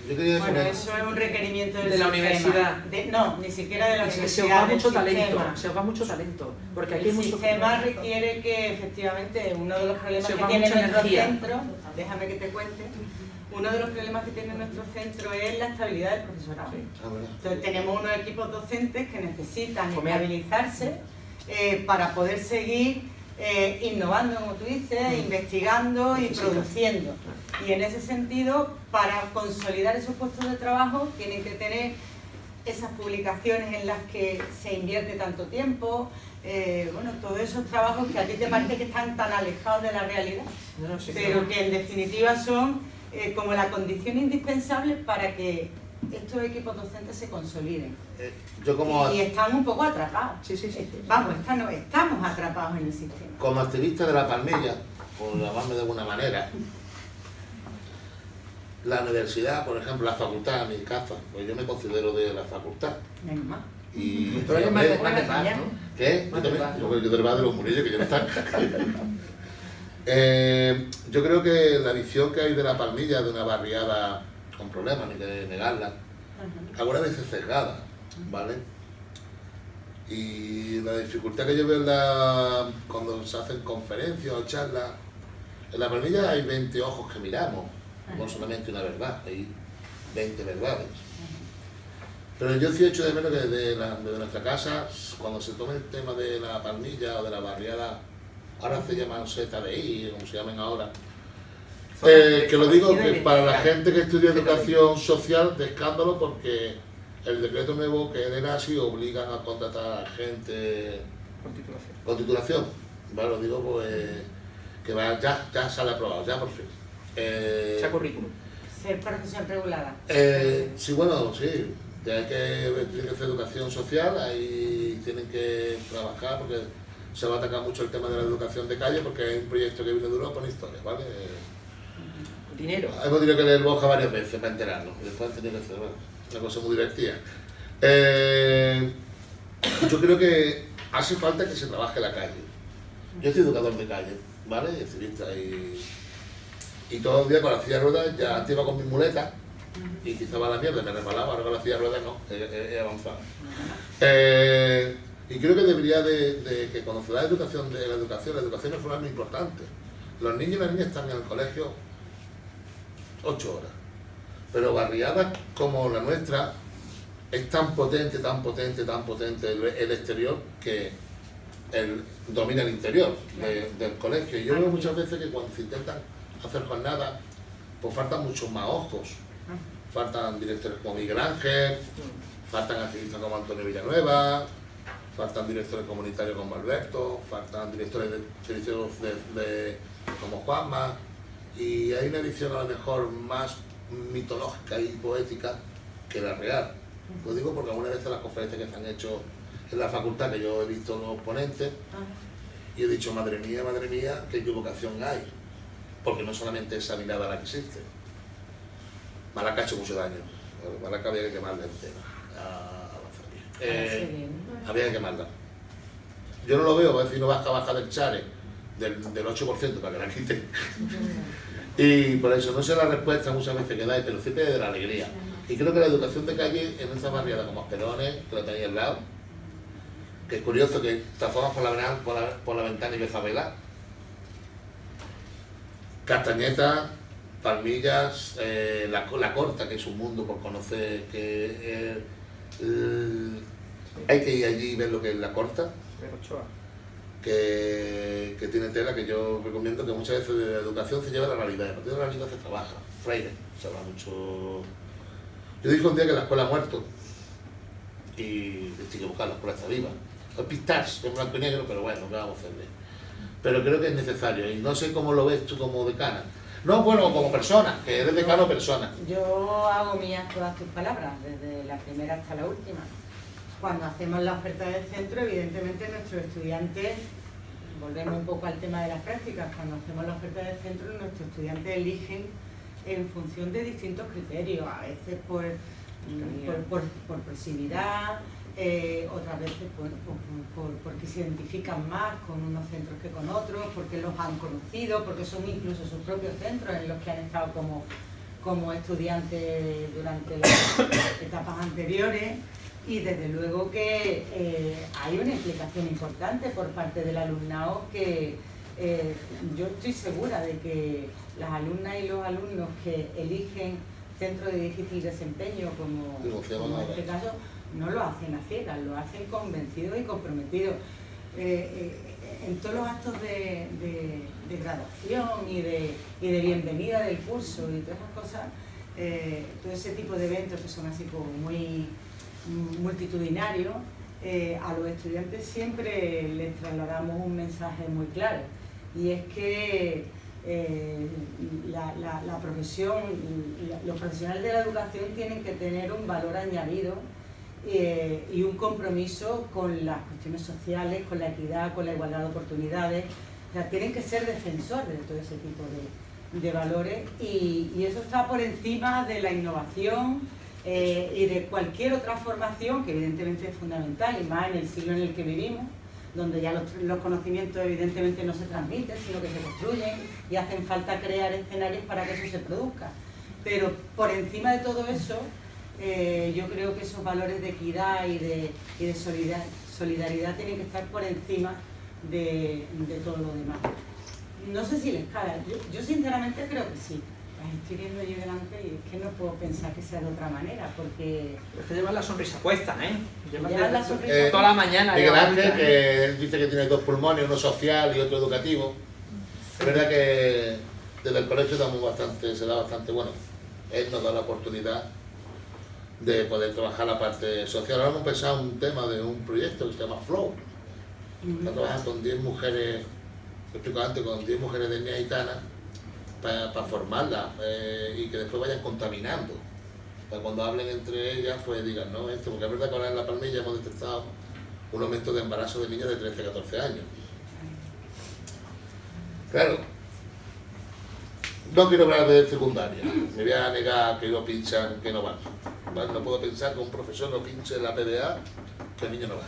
B: quería
D: bueno, eso es un requerimiento
A: de la universidad.
D: No, ni siquiera de la universidad.
A: Se os va mucho talento, se os va mucho talento. Porque aquí
D: el sistema requiere que efectivamente uno de los problemas que tiene nuestro centro, déjame que te cuente, uno de los problemas que tiene nuestro centro es la estabilidad del profesorado. Entonces tenemos unos equipos docentes que necesitan estabilizarse para poder seguir innovando, como tú dices, investigando y produciendo. Y en ese sentido, para consolidar esos puestos de trabajo, tienen que tener esas publicaciones en las que se invierte tanto tiempo, bueno, todos esos trabajos que a ti te parece que están tan alejados de la realidad, pero que en definitiva son como la condición indispensable para que estos equipos docentes se consoliden.
B: Yo como,
D: Y están un poco atrapados.
A: Sí, sí, sí.
D: Vamos, estamos atrapados en el sistema.
B: como activista de la Palmilla, por llamarme de alguna manera, la universidad, por ejemplo, la facultad, mi casa, pues yo me considero de la facultad.
D: Menos mal.
B: Y
A: Pero hay más de
B: hombre,
A: paz, ¿no?
B: ¿qué? Yo
A: Más de
B: también,
A: paz.
B: yo del bar de los Murillos, que yo no está. Yo creo que la visión que hay de la Palmilla, de una barriada con problemas, ni que negarla, alguna vez es sesgada, ¿vale? Y la dificultad que yo veo cuando se hacen conferencias o charlas, en la Palmilla hay 20 ojos que miramos, no solamente una verdad, hay 20 verdades. Pero yo sí echo de menos que desde nuestra casa, cuando se tome el tema de la Palmilla o de la barriada, ahora se llaman ZDI, como se llamen ahora, que lo digo que para la gente que estudia educación social, de escándalo, porque el decreto nuevo que era así obligan a contratar a gente con titulación. Vale, lo digo pues que ya sale aprobado, ya por fin.
A: Sea currículum.
D: Ser profesión regulada.
B: Sí, bueno, sí. Ya tienen que hacer educación social, ahí tienen que trabajar porque se va a atacar mucho el tema de la educación de calle porque hay un proyecto que viene de Europa en historia, ¿vale?
A: Dinero.
B: Hemos tenido que leer Boja varias veces para enterarnos y después han tenido que hacer una cosa muy divertida. Yo creo que hace falta que se trabaje la calle. Yo soy educador de calle, ¿vale? Y activista y todo el día con la silla de ruedas, ya antes iba con mi muleta y quizá va a la mierda, me resbalaba, ahora con la silla de ruedas no, he avanzado. Y creo que debería de que cuando se da la educación es muy importante. Los niños y las niñas están en el colegio 8 horas, pero barriadas como la nuestra es tan potente el exterior que domina el interior del colegio. Y yo veo muchas veces que cuando se intentan hacer jornadas, pues faltan muchos más ojos. Faltan directores como Miguel Ángel, faltan activistas como Antonio Villanueva, faltan directores comunitarios como Alberto, faltan directores de servicios como Juanma, y hay una edición a lo mejor más mitológica y poética que la real. Lo digo porque algunas veces las conferencias que se han hecho en la facultad, que yo he visto los ponentes, y he dicho, madre mía, qué equivocación hay, porque no solamente esa mirada la que existe. Malaca ha hecho mucho daño. Malaca había que quemarla entera. Había que quemarla. Yo no lo veo, es decir, no baja del chare del 8% para que la quiten. Y por eso no sé la respuesta muchas veces que dais, pero siempre de la alegría. Y creo que la educación de calle en esta barriada como Asperones, que lo tenéis al lado, que es curioso que te asomas por la ventana y ves favela, Castañeta, Palmillas, la Corta, que es un mundo por conocer, que hay que ir allí y ver lo que es la Corta, que tiene tela, que yo recomiendo, que muchas veces de la educación se lleva a la realidad, a partir de la realidad se trabaja. Freire, se habla mucho. Yo dije un día que la escuela ha muerto y estoy que buscar, la escuela está viva. El Pistache, en blanco y negro, pero bueno, ¿qué vamos a hacerle? Pero creo que es necesario y no sé cómo lo ves tú como decana. No, bueno, como persona, que eres decano o persona.
D: Yo hago mías todas tus palabras, desde la primera hasta la última. Cuando hacemos la oferta del centro, evidentemente nuestros estudiantes, volvemos un poco al tema de las prácticas, cuando hacemos la oferta del centro, nuestros estudiantes eligen en función de distintos criterios, a veces por proximidad, otras veces porque se identifican más con unos centros que con otros, porque los han conocido, porque son incluso sus propios centros en los que han estado como estudiantes durante las etapas anteriores. Y desde luego que hay una implicación importante por parte del alumnado que yo estoy segura de que las alumnas y los alumnos que eligen centros de difícil desempeño, como en este caso, no lo hacen a ciegas, lo hacen convencidos y comprometidos. En todos los actos de graduación y de bienvenida del curso y todas esas cosas, todo ese tipo de eventos que son así como muy multitudinarios, a los estudiantes siempre les trasladamos un mensaje muy claro, y es que la profesión, los profesionales de la educación tienen que tener un valor añadido y un compromiso con las cuestiones sociales, con la equidad, con la igualdad de oportunidades. O sea, tienen que ser defensores de todo ese tipo de valores y eso está por encima de la innovación y de cualquier otra formación que evidentemente es fundamental, y más en el siglo en el que vivimos, donde ya los conocimientos evidentemente no se transmiten, sino que se construyen y hacen falta crear escenarios para que eso se produzca. Pero por encima de todo eso, yo creo que esos valores de equidad y de solidaridad tienen que estar por encima de todo lo demás. No sé si les cabe, yo sinceramente creo que sí. Las estoy viendo allí delante y es que no puedo pensar que sea de otra manera, porque...
A: Es que llevan la sonrisa puesta, ¿eh?
D: Llevan la sonrisa
A: toda la mañana.
B: Miguel Ángel, que él dice que tiene dos pulmones, uno social y otro educativo. Es verdad que desde el colegio se da bastante, bueno, él nos da la oportunidad de poder trabajar la parte social. Ahora hemos pensado un tema de un proyecto que se llama Flow. Está trabajando con 10 mujeres, lo explico antes, con 10 mujeres de etnia gitana para formarlas y que después vayan contaminando. Para cuando hablen entre ellas, pues digan, no, esto, porque es verdad que ahora en La Palmilla hemos detectado un aumento de embarazo de niñas de 13 a 14 años. Claro, no quiero hablar de secundaria, me voy a negar que no pinchan, que no van. No puedo pensar que un profesor no pinche en la PDA, que el niño no va.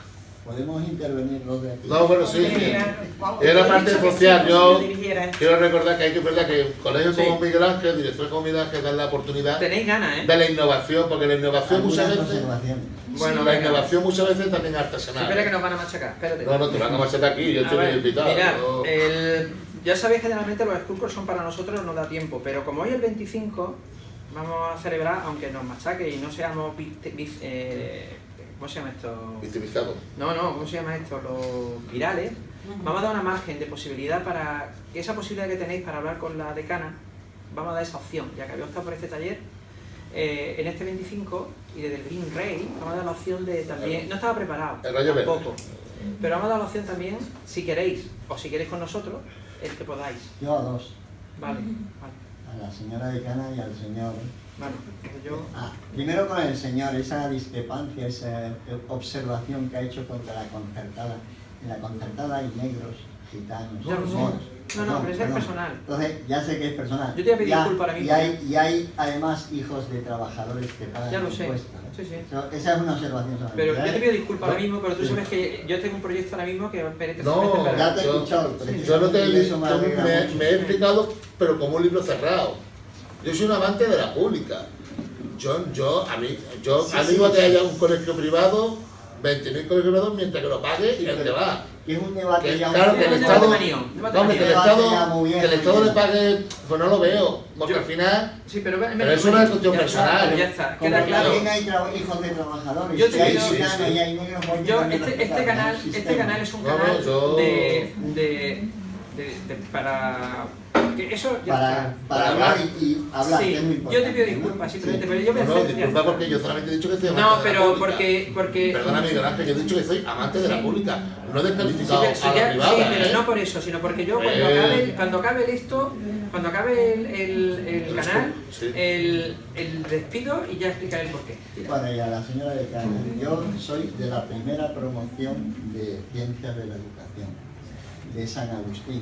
I: ¿Podemos intervenir los de aquí?
B: No, bueno, sí. Era la parte social. Yo quiero recordar que hay que verdad que colegios como Miguel Ángel, director de comunidad, que dan la oportunidad
A: tenéis ganas, ¿eh?
B: de la innovación, porque la innovación muchas veces...
A: Bueno,
B: la innovación muchas veces también es artesanal.
A: Espera que nos van a machacar, espérate.
B: No, te van a machacar aquí, yo estoy bien invitado.
A: Mirad, ya sabéis, generalmente los Skullcores son para nosotros, no da tiempo, pero como hoy es el 25, vamos a celebrar, aunque nos machaque y no seamos... ¿cómo se llama esto?
B: Victimizado.
A: No, ¿cómo se llama esto? Los virales. Vamos a dar una margen de posibilidad para que esa posibilidad que tenéis para hablar con la decana, vamos a dar esa opción, ya que había optado por este taller, en este 25 y desde el Green Ray, vamos a dar la opción de también, no estaba preparado, tampoco, pero vamos a dar la opción también, si queréis, o si queréis con nosotros, el que podáis.
I: Yo a dos.
A: Vale.
I: A la señora decana y al señor.
A: Vale, yo...
I: primero con el señor, esa discrepancia, esa observación que ha hecho contra la concertada. En la concertada hay negros, gitanos, moros.
A: No, pero eso es personal.
I: Entonces, ya sé que es personal.
A: Yo te voy a pedir disculpas ahora mismo.
I: Y hay además hijos de trabajadores que pagan
A: ya lo sé.
I: impuestos.
A: Sí.
I: Esa es una observación solamente.
A: Pero yo te pido disculpas ahora mismo, pero tú sabes que yo tengo un proyecto ahora mismo que merece...
B: No,
I: ya te he escuchado.
B: Yo no te he dicho, me he explicado, pero como un libro cerrado. Yo soy un amante de la pública. Yo animo a que haya un colegio privado, 20.000 colegios privados, mientras que lo pague y el que va.
I: Y es un debate ya
B: claro, que el Estado le pague, pues no lo veo, porque al final,
A: sí, pero
B: es una cuestión personal.
A: Pero ya está,
I: queda claro. También hay hijos de trabajadores, y hay gitanos y hay negros.
A: Este canal es un canal para... Eso ya
I: para hablar y hablar,
A: sí,
I: que es muy importante.
A: yo te pido disculpas, simplemente, pero yo me
B: No, disculpa porque yo solamente he dicho que soy amante de la pública.
A: porque...
B: Perdona, Miguel Ángel, yo he dicho que soy amante de la pública, no he descalificado a la privada.
A: Sí, pero no por eso, sino porque yo cuando acabe el canal, el despido y ya explicaré el porqué.
I: Bueno, y a la señora decana, yo soy de la primera promoción de Ciencias de la Educación, de San Agustín.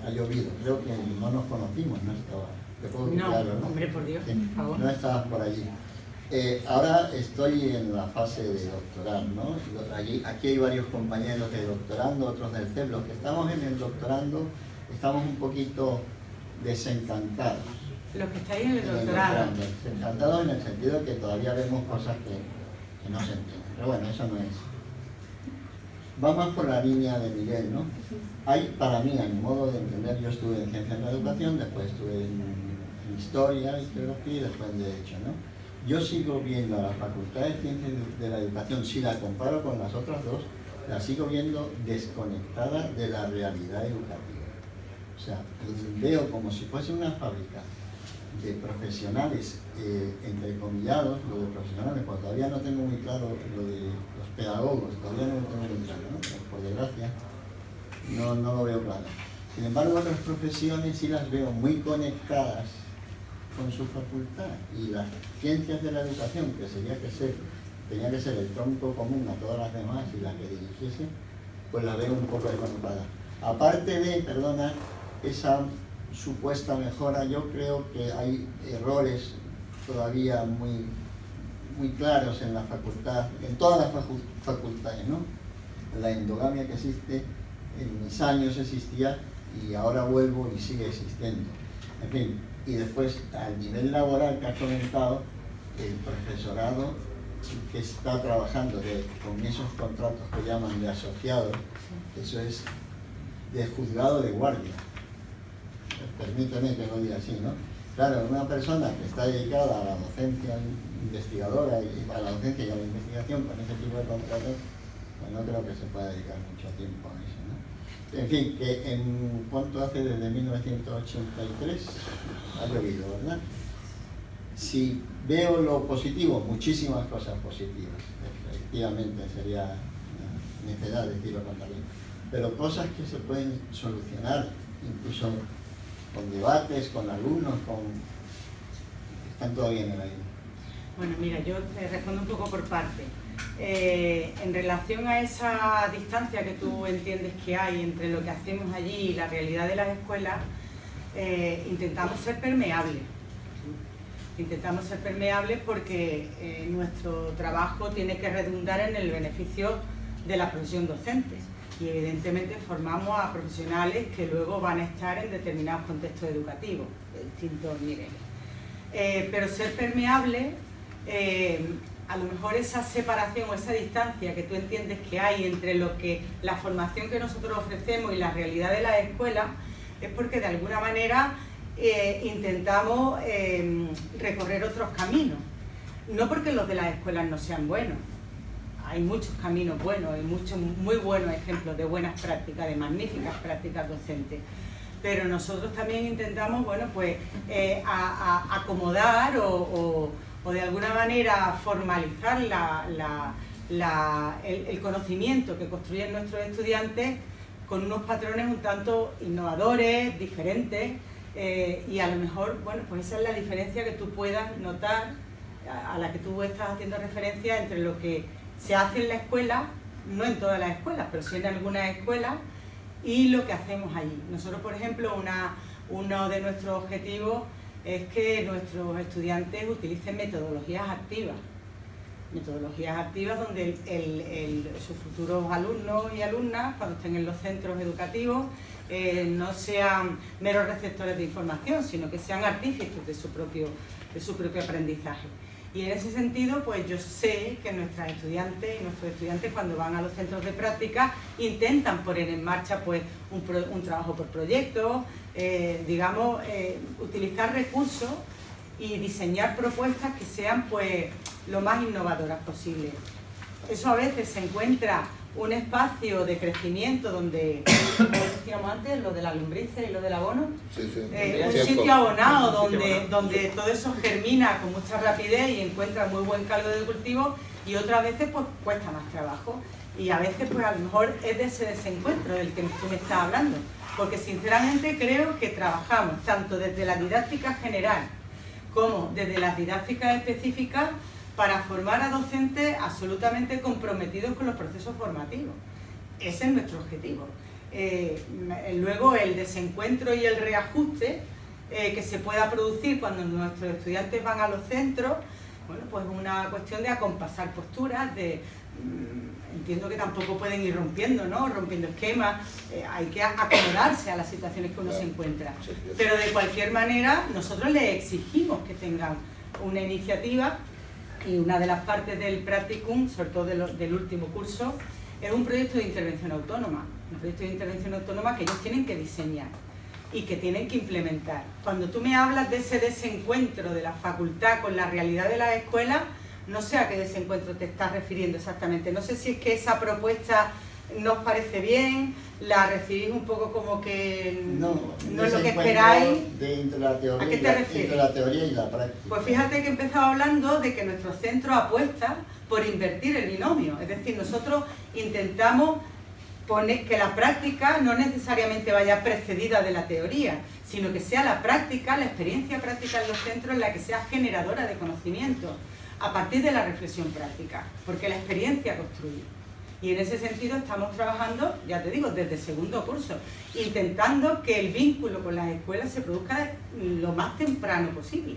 I: Ha llovido, creo que no nos conocimos, no estaba.
D: No, hombre, por Dios, por favor.
I: No estabas por allí. Ahora estoy en la fase de doctorar, ¿no? Aquí hay varios compañeros de doctorando, otros del CEP. Los que estamos en el doctorando estamos un poquito desencantados.
D: Los que estáis en el doctorado.
I: Desencantados en el sentido de que todavía vemos cosas que no se entienden. Pero bueno, eso no es. Vamos por la línea de Miguel, ¿no? Hay, para mí, a mi modo de entender, yo estuve en Ciencias de la Educación, después estuve en Historia y Geografía y después en Derecho, ¿no? Yo sigo viendo a la Facultad de Ciencias de la Educación, si la comparo con las otras dos, la sigo viendo desconectada de la realidad educativa. O sea, veo como si fuese una fábrica de profesionales, entrecomillados, lo de profesionales, pues todavía no tengo muy claro lo de los pedagogos, todavía no lo tengo muy claro, ¿no? Por desgracia, no lo veo claro. Sin embargo, otras profesiones sí las veo muy conectadas con su facultad, y las ciencias de la educación, que tenía que ser el tronco común a todas las demás y la que dirigiese, pues la veo un poco desconectada. Aparte de, perdona, esa supuesta mejora, yo creo que hay errores todavía muy claros en la facultad, en todas las facultades, ¿no? La endogamia que existe, en mis años existía y ahora vuelvo y sigue existiendo. En fin, y después al nivel laboral que has comentado, el profesorado que está trabajando con esos contratos que llaman de asociados, eso es de juzgado de guardia. Permíteme que lo diga así, ¿no? Claro, una persona que está dedicada a la docencia investigadora y a la docencia y a la investigación con ese tipo de contratos, pues no creo que se pueda dedicar mucho tiempo a eso, ¿no? En fin, que en cuanto hace desde 1983 ha llovido, ¿verdad? Si veo lo positivo, muchísimas cosas positivas, efectivamente sería necedad decir lo contrario, pero cosas que se pueden solucionar incluso con debates, con alumnos, están todavía en el aire.
D: Bueno, mira, yo te respondo un poco por parte. En relación a esa distancia que tú entiendes que hay entre lo que hacemos allí y la realidad de las escuelas, intentamos ser permeables. Intentamos ser permeables porque nuestro trabajo tiene que redundar en el beneficio de la profesión docente. Y evidentemente formamos a profesionales que luego van a estar en determinados contextos educativos, de distintos niveles. Pero ser permeable, a lo mejor esa separación o esa distancia que tú entiendes que hay entre la formación que nosotros ofrecemos y la realidad de la escuela, es porque de alguna manera intentamos recorrer otros caminos. No porque los de las escuelas no sean buenos. Hay muchos caminos buenos, hay muchos muy buenos ejemplos de buenas prácticas, de magníficas prácticas docentes. Pero nosotros también intentamos, bueno, pues acomodar o de alguna manera formalizar el conocimiento que construyen nuestros estudiantes con unos patrones un tanto innovadores, diferentes, y a lo mejor, bueno, pues esa es la diferencia que tú puedas notar, a la que tú estás haciendo referencia entre lo que se hace en la escuela, no en todas las escuelas, pero sí en algunas escuelas, y lo que hacemos allí. Nosotros, por ejemplo, uno de nuestros objetivos es que nuestros estudiantes utilicen metodologías activas donde sus futuros alumnos y alumnas, cuando estén en los centros educativos, no sean meros receptores de información, sino que sean artífices de su propio aprendizaje. Y en ese sentido, pues yo sé que nuestras estudiantes y nuestros estudiantes, cuando van a los centros de práctica, intentan poner en marcha pues un trabajo por proyecto, utilizar recursos y diseñar propuestas que sean pues lo más innovadoras posible. Eso a veces se encuentra un espacio de crecimiento donde, como decíamos antes, lo de las lombrices y lo del abono, un sitio abonado donde todo eso germina con mucha rapidez y encuentra muy buen caldo de cultivo, y otras veces pues cuesta más trabajo, y a veces pues a lo mejor es de ese desencuentro del que tú me estás hablando, porque sinceramente creo que trabajamos tanto desde la didáctica general como desde las didácticas específicas para formar a docentes absolutamente comprometidos con los procesos formativos. Ese es nuestro objetivo. Luego el desencuentro y el reajuste que se pueda producir cuando nuestros estudiantes van a los centros, bueno, pues una cuestión de acompasar posturas, entiendo que tampoco pueden ir rompiendo, ¿no? Rompiendo esquemas, hay que acomodarse a las situaciones que uno se encuentra. Pero de cualquier manera, nosotros les exigimos que tengan una iniciativa. Y una de las partes del practicum, sobre todo del último curso, es un proyecto de intervención autónoma. Un proyecto de intervención autónoma que ellos tienen que diseñar y que tienen que implementar. Cuando tú me hablas de ese desencuentro de la facultad con la realidad de la escuela, no sé a qué desencuentro te estás refiriendo exactamente. No sé si es que esa propuesta nos parece bien, la recibís un poco como que no es lo que esperáis. ¿A qué te refieres?
I: Entre la teoría y la práctica.
D: Pues fíjate que he empezado hablando de que nuestro centro apuesta por invertir el binomio. Es decir, nosotros intentamos pone que la práctica no necesariamente vaya precedida de la teoría, sino que sea la práctica, la experiencia práctica en los centros la que sea generadora de conocimiento a partir de la reflexión práctica, porque la experiencia construye. Y en ese sentido estamos trabajando, ya te digo, desde segundo curso, intentando que el vínculo con las escuelas se produzca lo más temprano posible,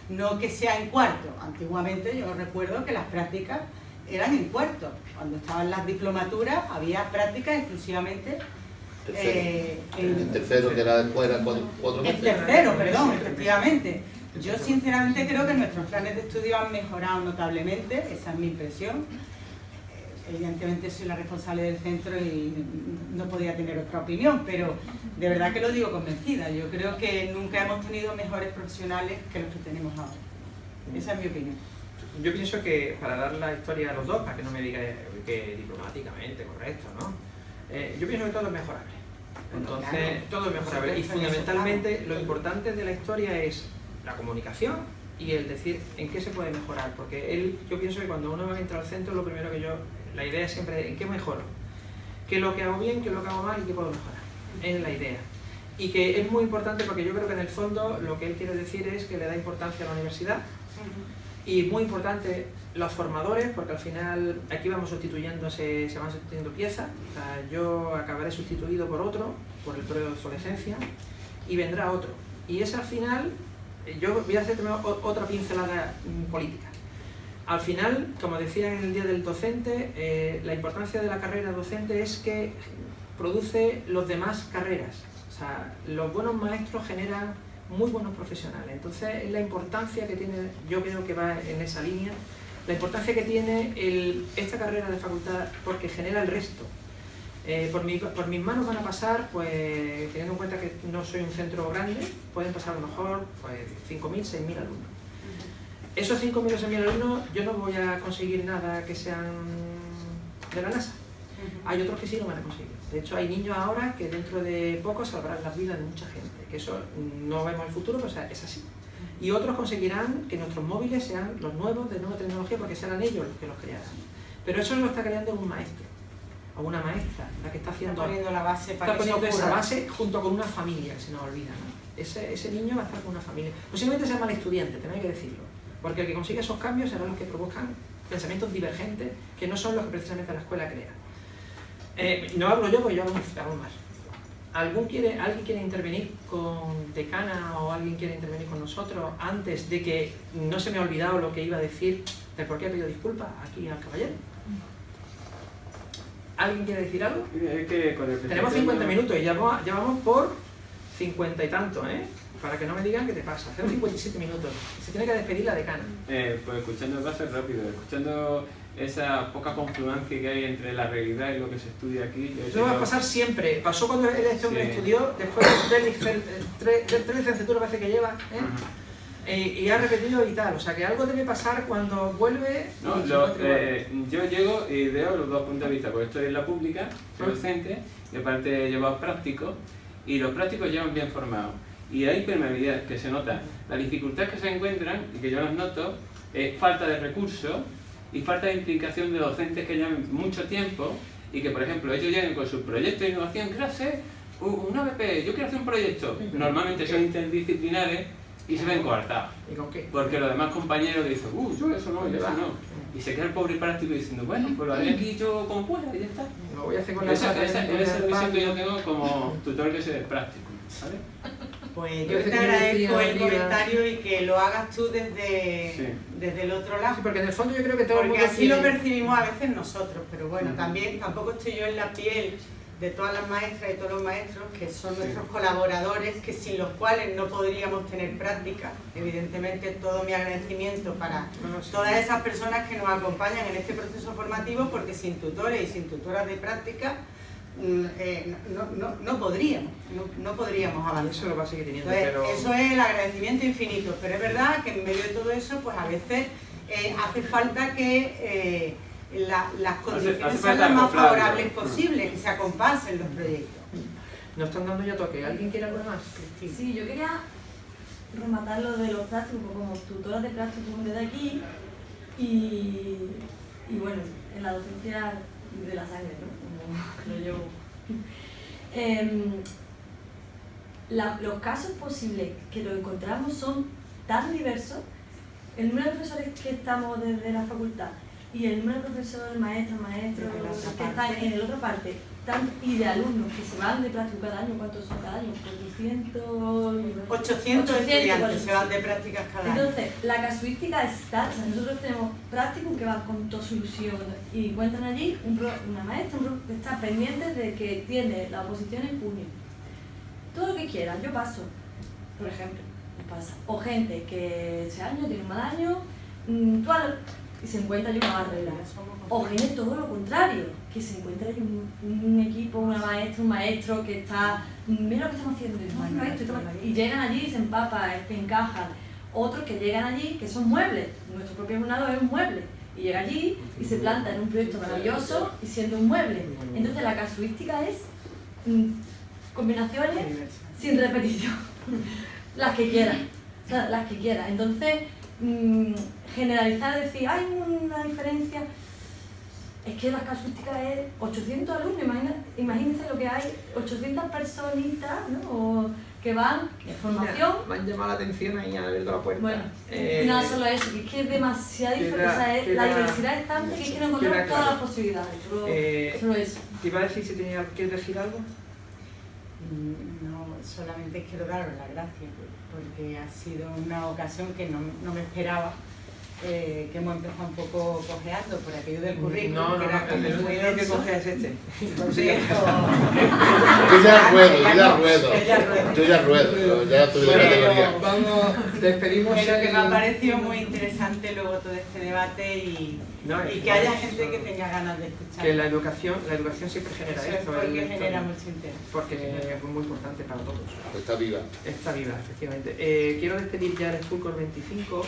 D: no que sea en cuarto. Antiguamente yo recuerdo que las prácticas eran en cuarto. Cuando estaban las diplomaturas había prácticas exclusivamente
B: en tercero, que era después, era 4 meses.
D: En tercero, perdón, efectivamente. Yo sinceramente creo que nuestros planes de estudio han mejorado notablemente, esa es mi impresión. Evidentemente soy la responsable del centro y no podía tener otra opinión, pero de verdad que lo digo convencida. Yo creo que nunca hemos tenido mejores profesionales que los que tenemos ahora. Esa es mi opinión.
A: Yo pienso que, para dar la historia a los dos, para que no me digáis que diplomáticamente correcto, ¿no? Yo pienso que todo es mejorable. Entonces,
D: Claro.
A: Todo es mejorable. Y fundamentalmente, lo importante de la historia es la comunicación y el decir en qué se puede mejorar. Porque yo pienso que cuando uno entra al centro, lo primero que la idea es siempre en qué mejoro. ¿Qué es lo que hago bien, qué es lo que hago mal y qué puedo mejorar? Es la idea. Y que es muy importante porque yo creo que en el fondo lo que él quiere decir es que le da importancia a la universidad. Y muy importante los formadores, porque al final aquí vamos sustituyéndose, se van sustituyendo piezas. O sea, yo acabaré sustituido por otro, por el periodo de obsolescencia, y vendrá otro. Y es al final, yo voy a hacer otra pincelada política. Al final, como decía en el Día del Docente, la importancia de la carrera docente es que produce los demás carreras. O sea, los buenos maestros generan muy buenos profesionales. Entonces, es la importancia que tiene, yo creo que va en esa línea, la importancia que tiene esta carrera de facultad porque genera el resto. Por mis manos van a pasar, pues teniendo en cuenta que no soy un centro grande, pueden pasar a lo mejor pues, 5.000, 6.000 alumnos. Esos 5.000 o 6.000 alumnos, yo no voy a conseguir nada que sean de la NASA. Hay otros que sí lo van a conseguir. De hecho, hay niños ahora que dentro de poco salvarán las vidas de mucha gente. Que eso no vemos el futuro, pero es así. Y otros conseguirán que nuestros móviles sean los nuevos, de nueva tecnología, porque serán ellos los que los crearán. Pero eso lo está creando un maestro o una maestra, la que está haciendo...
D: Está poniendo la base para
A: está
D: que
A: poniendo
D: eso
A: esa
D: ocurra.
A: base junto con una familia, que se nos olvida, ¿no? Ese niño va a estar con una familia. Posiblemente sea mal estudiante, tenéis que decirlo. Porque el que consigue esos cambios serán los que provocan pensamientos divergentes, que no son los que precisamente la escuela crea. No hablo yo, porque yo hablo más. ¿Alguien quiere intervenir con Decana o alguien quiere intervenir con nosotros antes de que no se me ha olvidado lo que iba a decir de por qué he pedido disculpas aquí al caballero? ¿Alguien quiere decir algo?
G: Es que con el
A: Tenemos 50 minutos y ya vamos por 50 y tanto, ¿eh? Para que no me digan qué te pasa. Hacemos 57 minutos. Se tiene que despedir la decana.
G: Pues escuchando va a ser rápido, escuchando esa poca confluencia que hay entre la realidad y lo que se estudia aquí.
A: Eso va a pasar siempre. Pasó cuando este hombre
G: Sí.
A: estudió, después de tres licenciaturas parece que lleva, ¿eh? Y ha repetido y tal. O sea que algo debe pasar cuando vuelve.
G: No,
A: y se muestra igual.
G: yo llego y veo los dos puntos de vista, porque estoy en la pública, soy docente, y aparte he llevado prácticos, y los prácticos llevan bien formados. Y hay permeabilidad que se nota. La dificultad que se encuentran, y que yo las noto, es falta de recursos y falta de implicación de docentes que llevan mucho tiempo y que, por ejemplo, ellos llegan con sus proyectos de innovación, clase, una BP, yo quiero hacer un proyecto. Normalmente son interdisciplinares y se ven coartados.
A: ¿Y con qué?
G: Porque los demás compañeros dicen, yo eso no, yo eso no. Y se queda el pobre práctico diciendo, bueno, pues lo haré aquí yo como pueda y ya está.
A: Lo voy a hacer con la
G: Esa
A: plata
G: es
A: en el
G: la visión que yo
A: patio.
G: tengo como tutor que se práctico, ¿sabes?
D: Pues
A: Yo
D: yo te
A: decía
D: agradezco el
A: un día-
D: comentario y que lo hagas tú
G: Sí.
D: desde el otro lado.
A: Sí, porque en el fondo yo creo que todo el
D: Porque
A: mundo
D: así lo
A: tiene-
D: percibimos a veces nosotros, pero bueno, también tampoco estoy yo en la piel de todas las maestras y todos los maestros que son nuestros colaboradores, que sin los cuales no podríamos tener práctica. Evidentemente todo mi agradecimiento para todas esas personas que nos acompañan en este proceso formativo, porque sin tutores y sin tutoras de práctica no podríamos avanzar.
A: Eso lo va a seguir teniendo,
D: Entonces,
A: pero...
D: eso es el agradecimiento infinito, pero es verdad que en medio de todo eso, pues a veces hace falta que las condiciones
G: hace
D: sean
G: falta
D: las más
G: acoplarlo.
D: favorables posibles, que se acompasen los proyectos.
A: Nos están dando ya toque. ¿Alguien quiere algo más?
J: Sí, yo quería rematar lo de los prácticos como tutora de prácticos desde aquí y bueno, en la docencia
C: de la sangre, ¿no? Como lo llevo. Los casos posibles que lo encontramos son tan diversos. El número de profesores que estamos desde la facultad y el número de profesores, maestros que están en la otra parte, y de alumnos que se van de práctica cada año, ¿cuántos son cada año?
D: 800 estudiantes se van de prácticas cada año.
C: Entonces, la casuística está, o sea, nosotros tenemos prácticos que van con toda su ilusión y encuentran allí una maestra, que está pendiente de que tiene la oposición en junio. Todo lo que quieran, yo paso, por ejemplo, pasa. O gente que ese año tiene un mal año, y se encuentra allí una barrera. O gente todo lo contrario, que se encuentra allí un equipo, una maestra, un maestro que está, mira lo que estamos haciendo, y llegan allí y se empapan, encajan. Otros que llegan allí, que son muebles, nuestro propio alumnado es un mueble, y llega allí y se planta en un proyecto maravilloso y siendo un mueble. Entonces la casuística es combinaciones sin repetición, las que quieran, las que quieran. Entonces, generalizar, decir, hay una diferencia, es que la casuística es 800 alumnos, imagínense lo que hay, 800 personitas, ¿no? Que van en formación.
A: Me han llamado la atención ahí a abrir la puerta.
C: Bueno, y no solo eso, que es que es demasiada diferencia, la diversidad es tanta que es que no encontramos todas las posibilidades, solo eso.
A: ¿Te iba a decir si quieres decir algo?
D: No, solamente quiero daros las gracias, porque ha sido una ocasión que no me esperaba, que hemos empezado un poco cojeando por aquello del currículum.
A: No, el único que cogea es este.
B: Yo ya ruedo, ya estoy de categoría.
A: Vamos, despedimos.
D: Pero que me ha parecido muy interesante luego todo este debate y que haya gente que tenga ganas de escuchar.
A: Que la educación siempre genera esto.
D: Porque genera mucho interés.
A: Porque es muy importante para todos.
B: Está viva.
A: Está viva, efectivamente. Quiero despedir ya el Schoolcore 25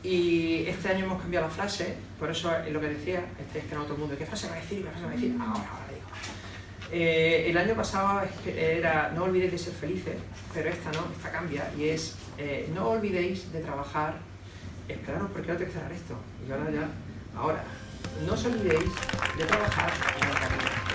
A: y este año hemos cambiado la frase, por eso es lo que decía, estoy esperando a todo el mundo, ¿qué frase va a decir? Ahora digo. El año pasado era no olvidéis de ser felices, pero esta cambia y es no olvidéis de trabajar, esperaros porque ahora tengo que cerrar esto y ahora no os olvidéis de trabajar en el camino.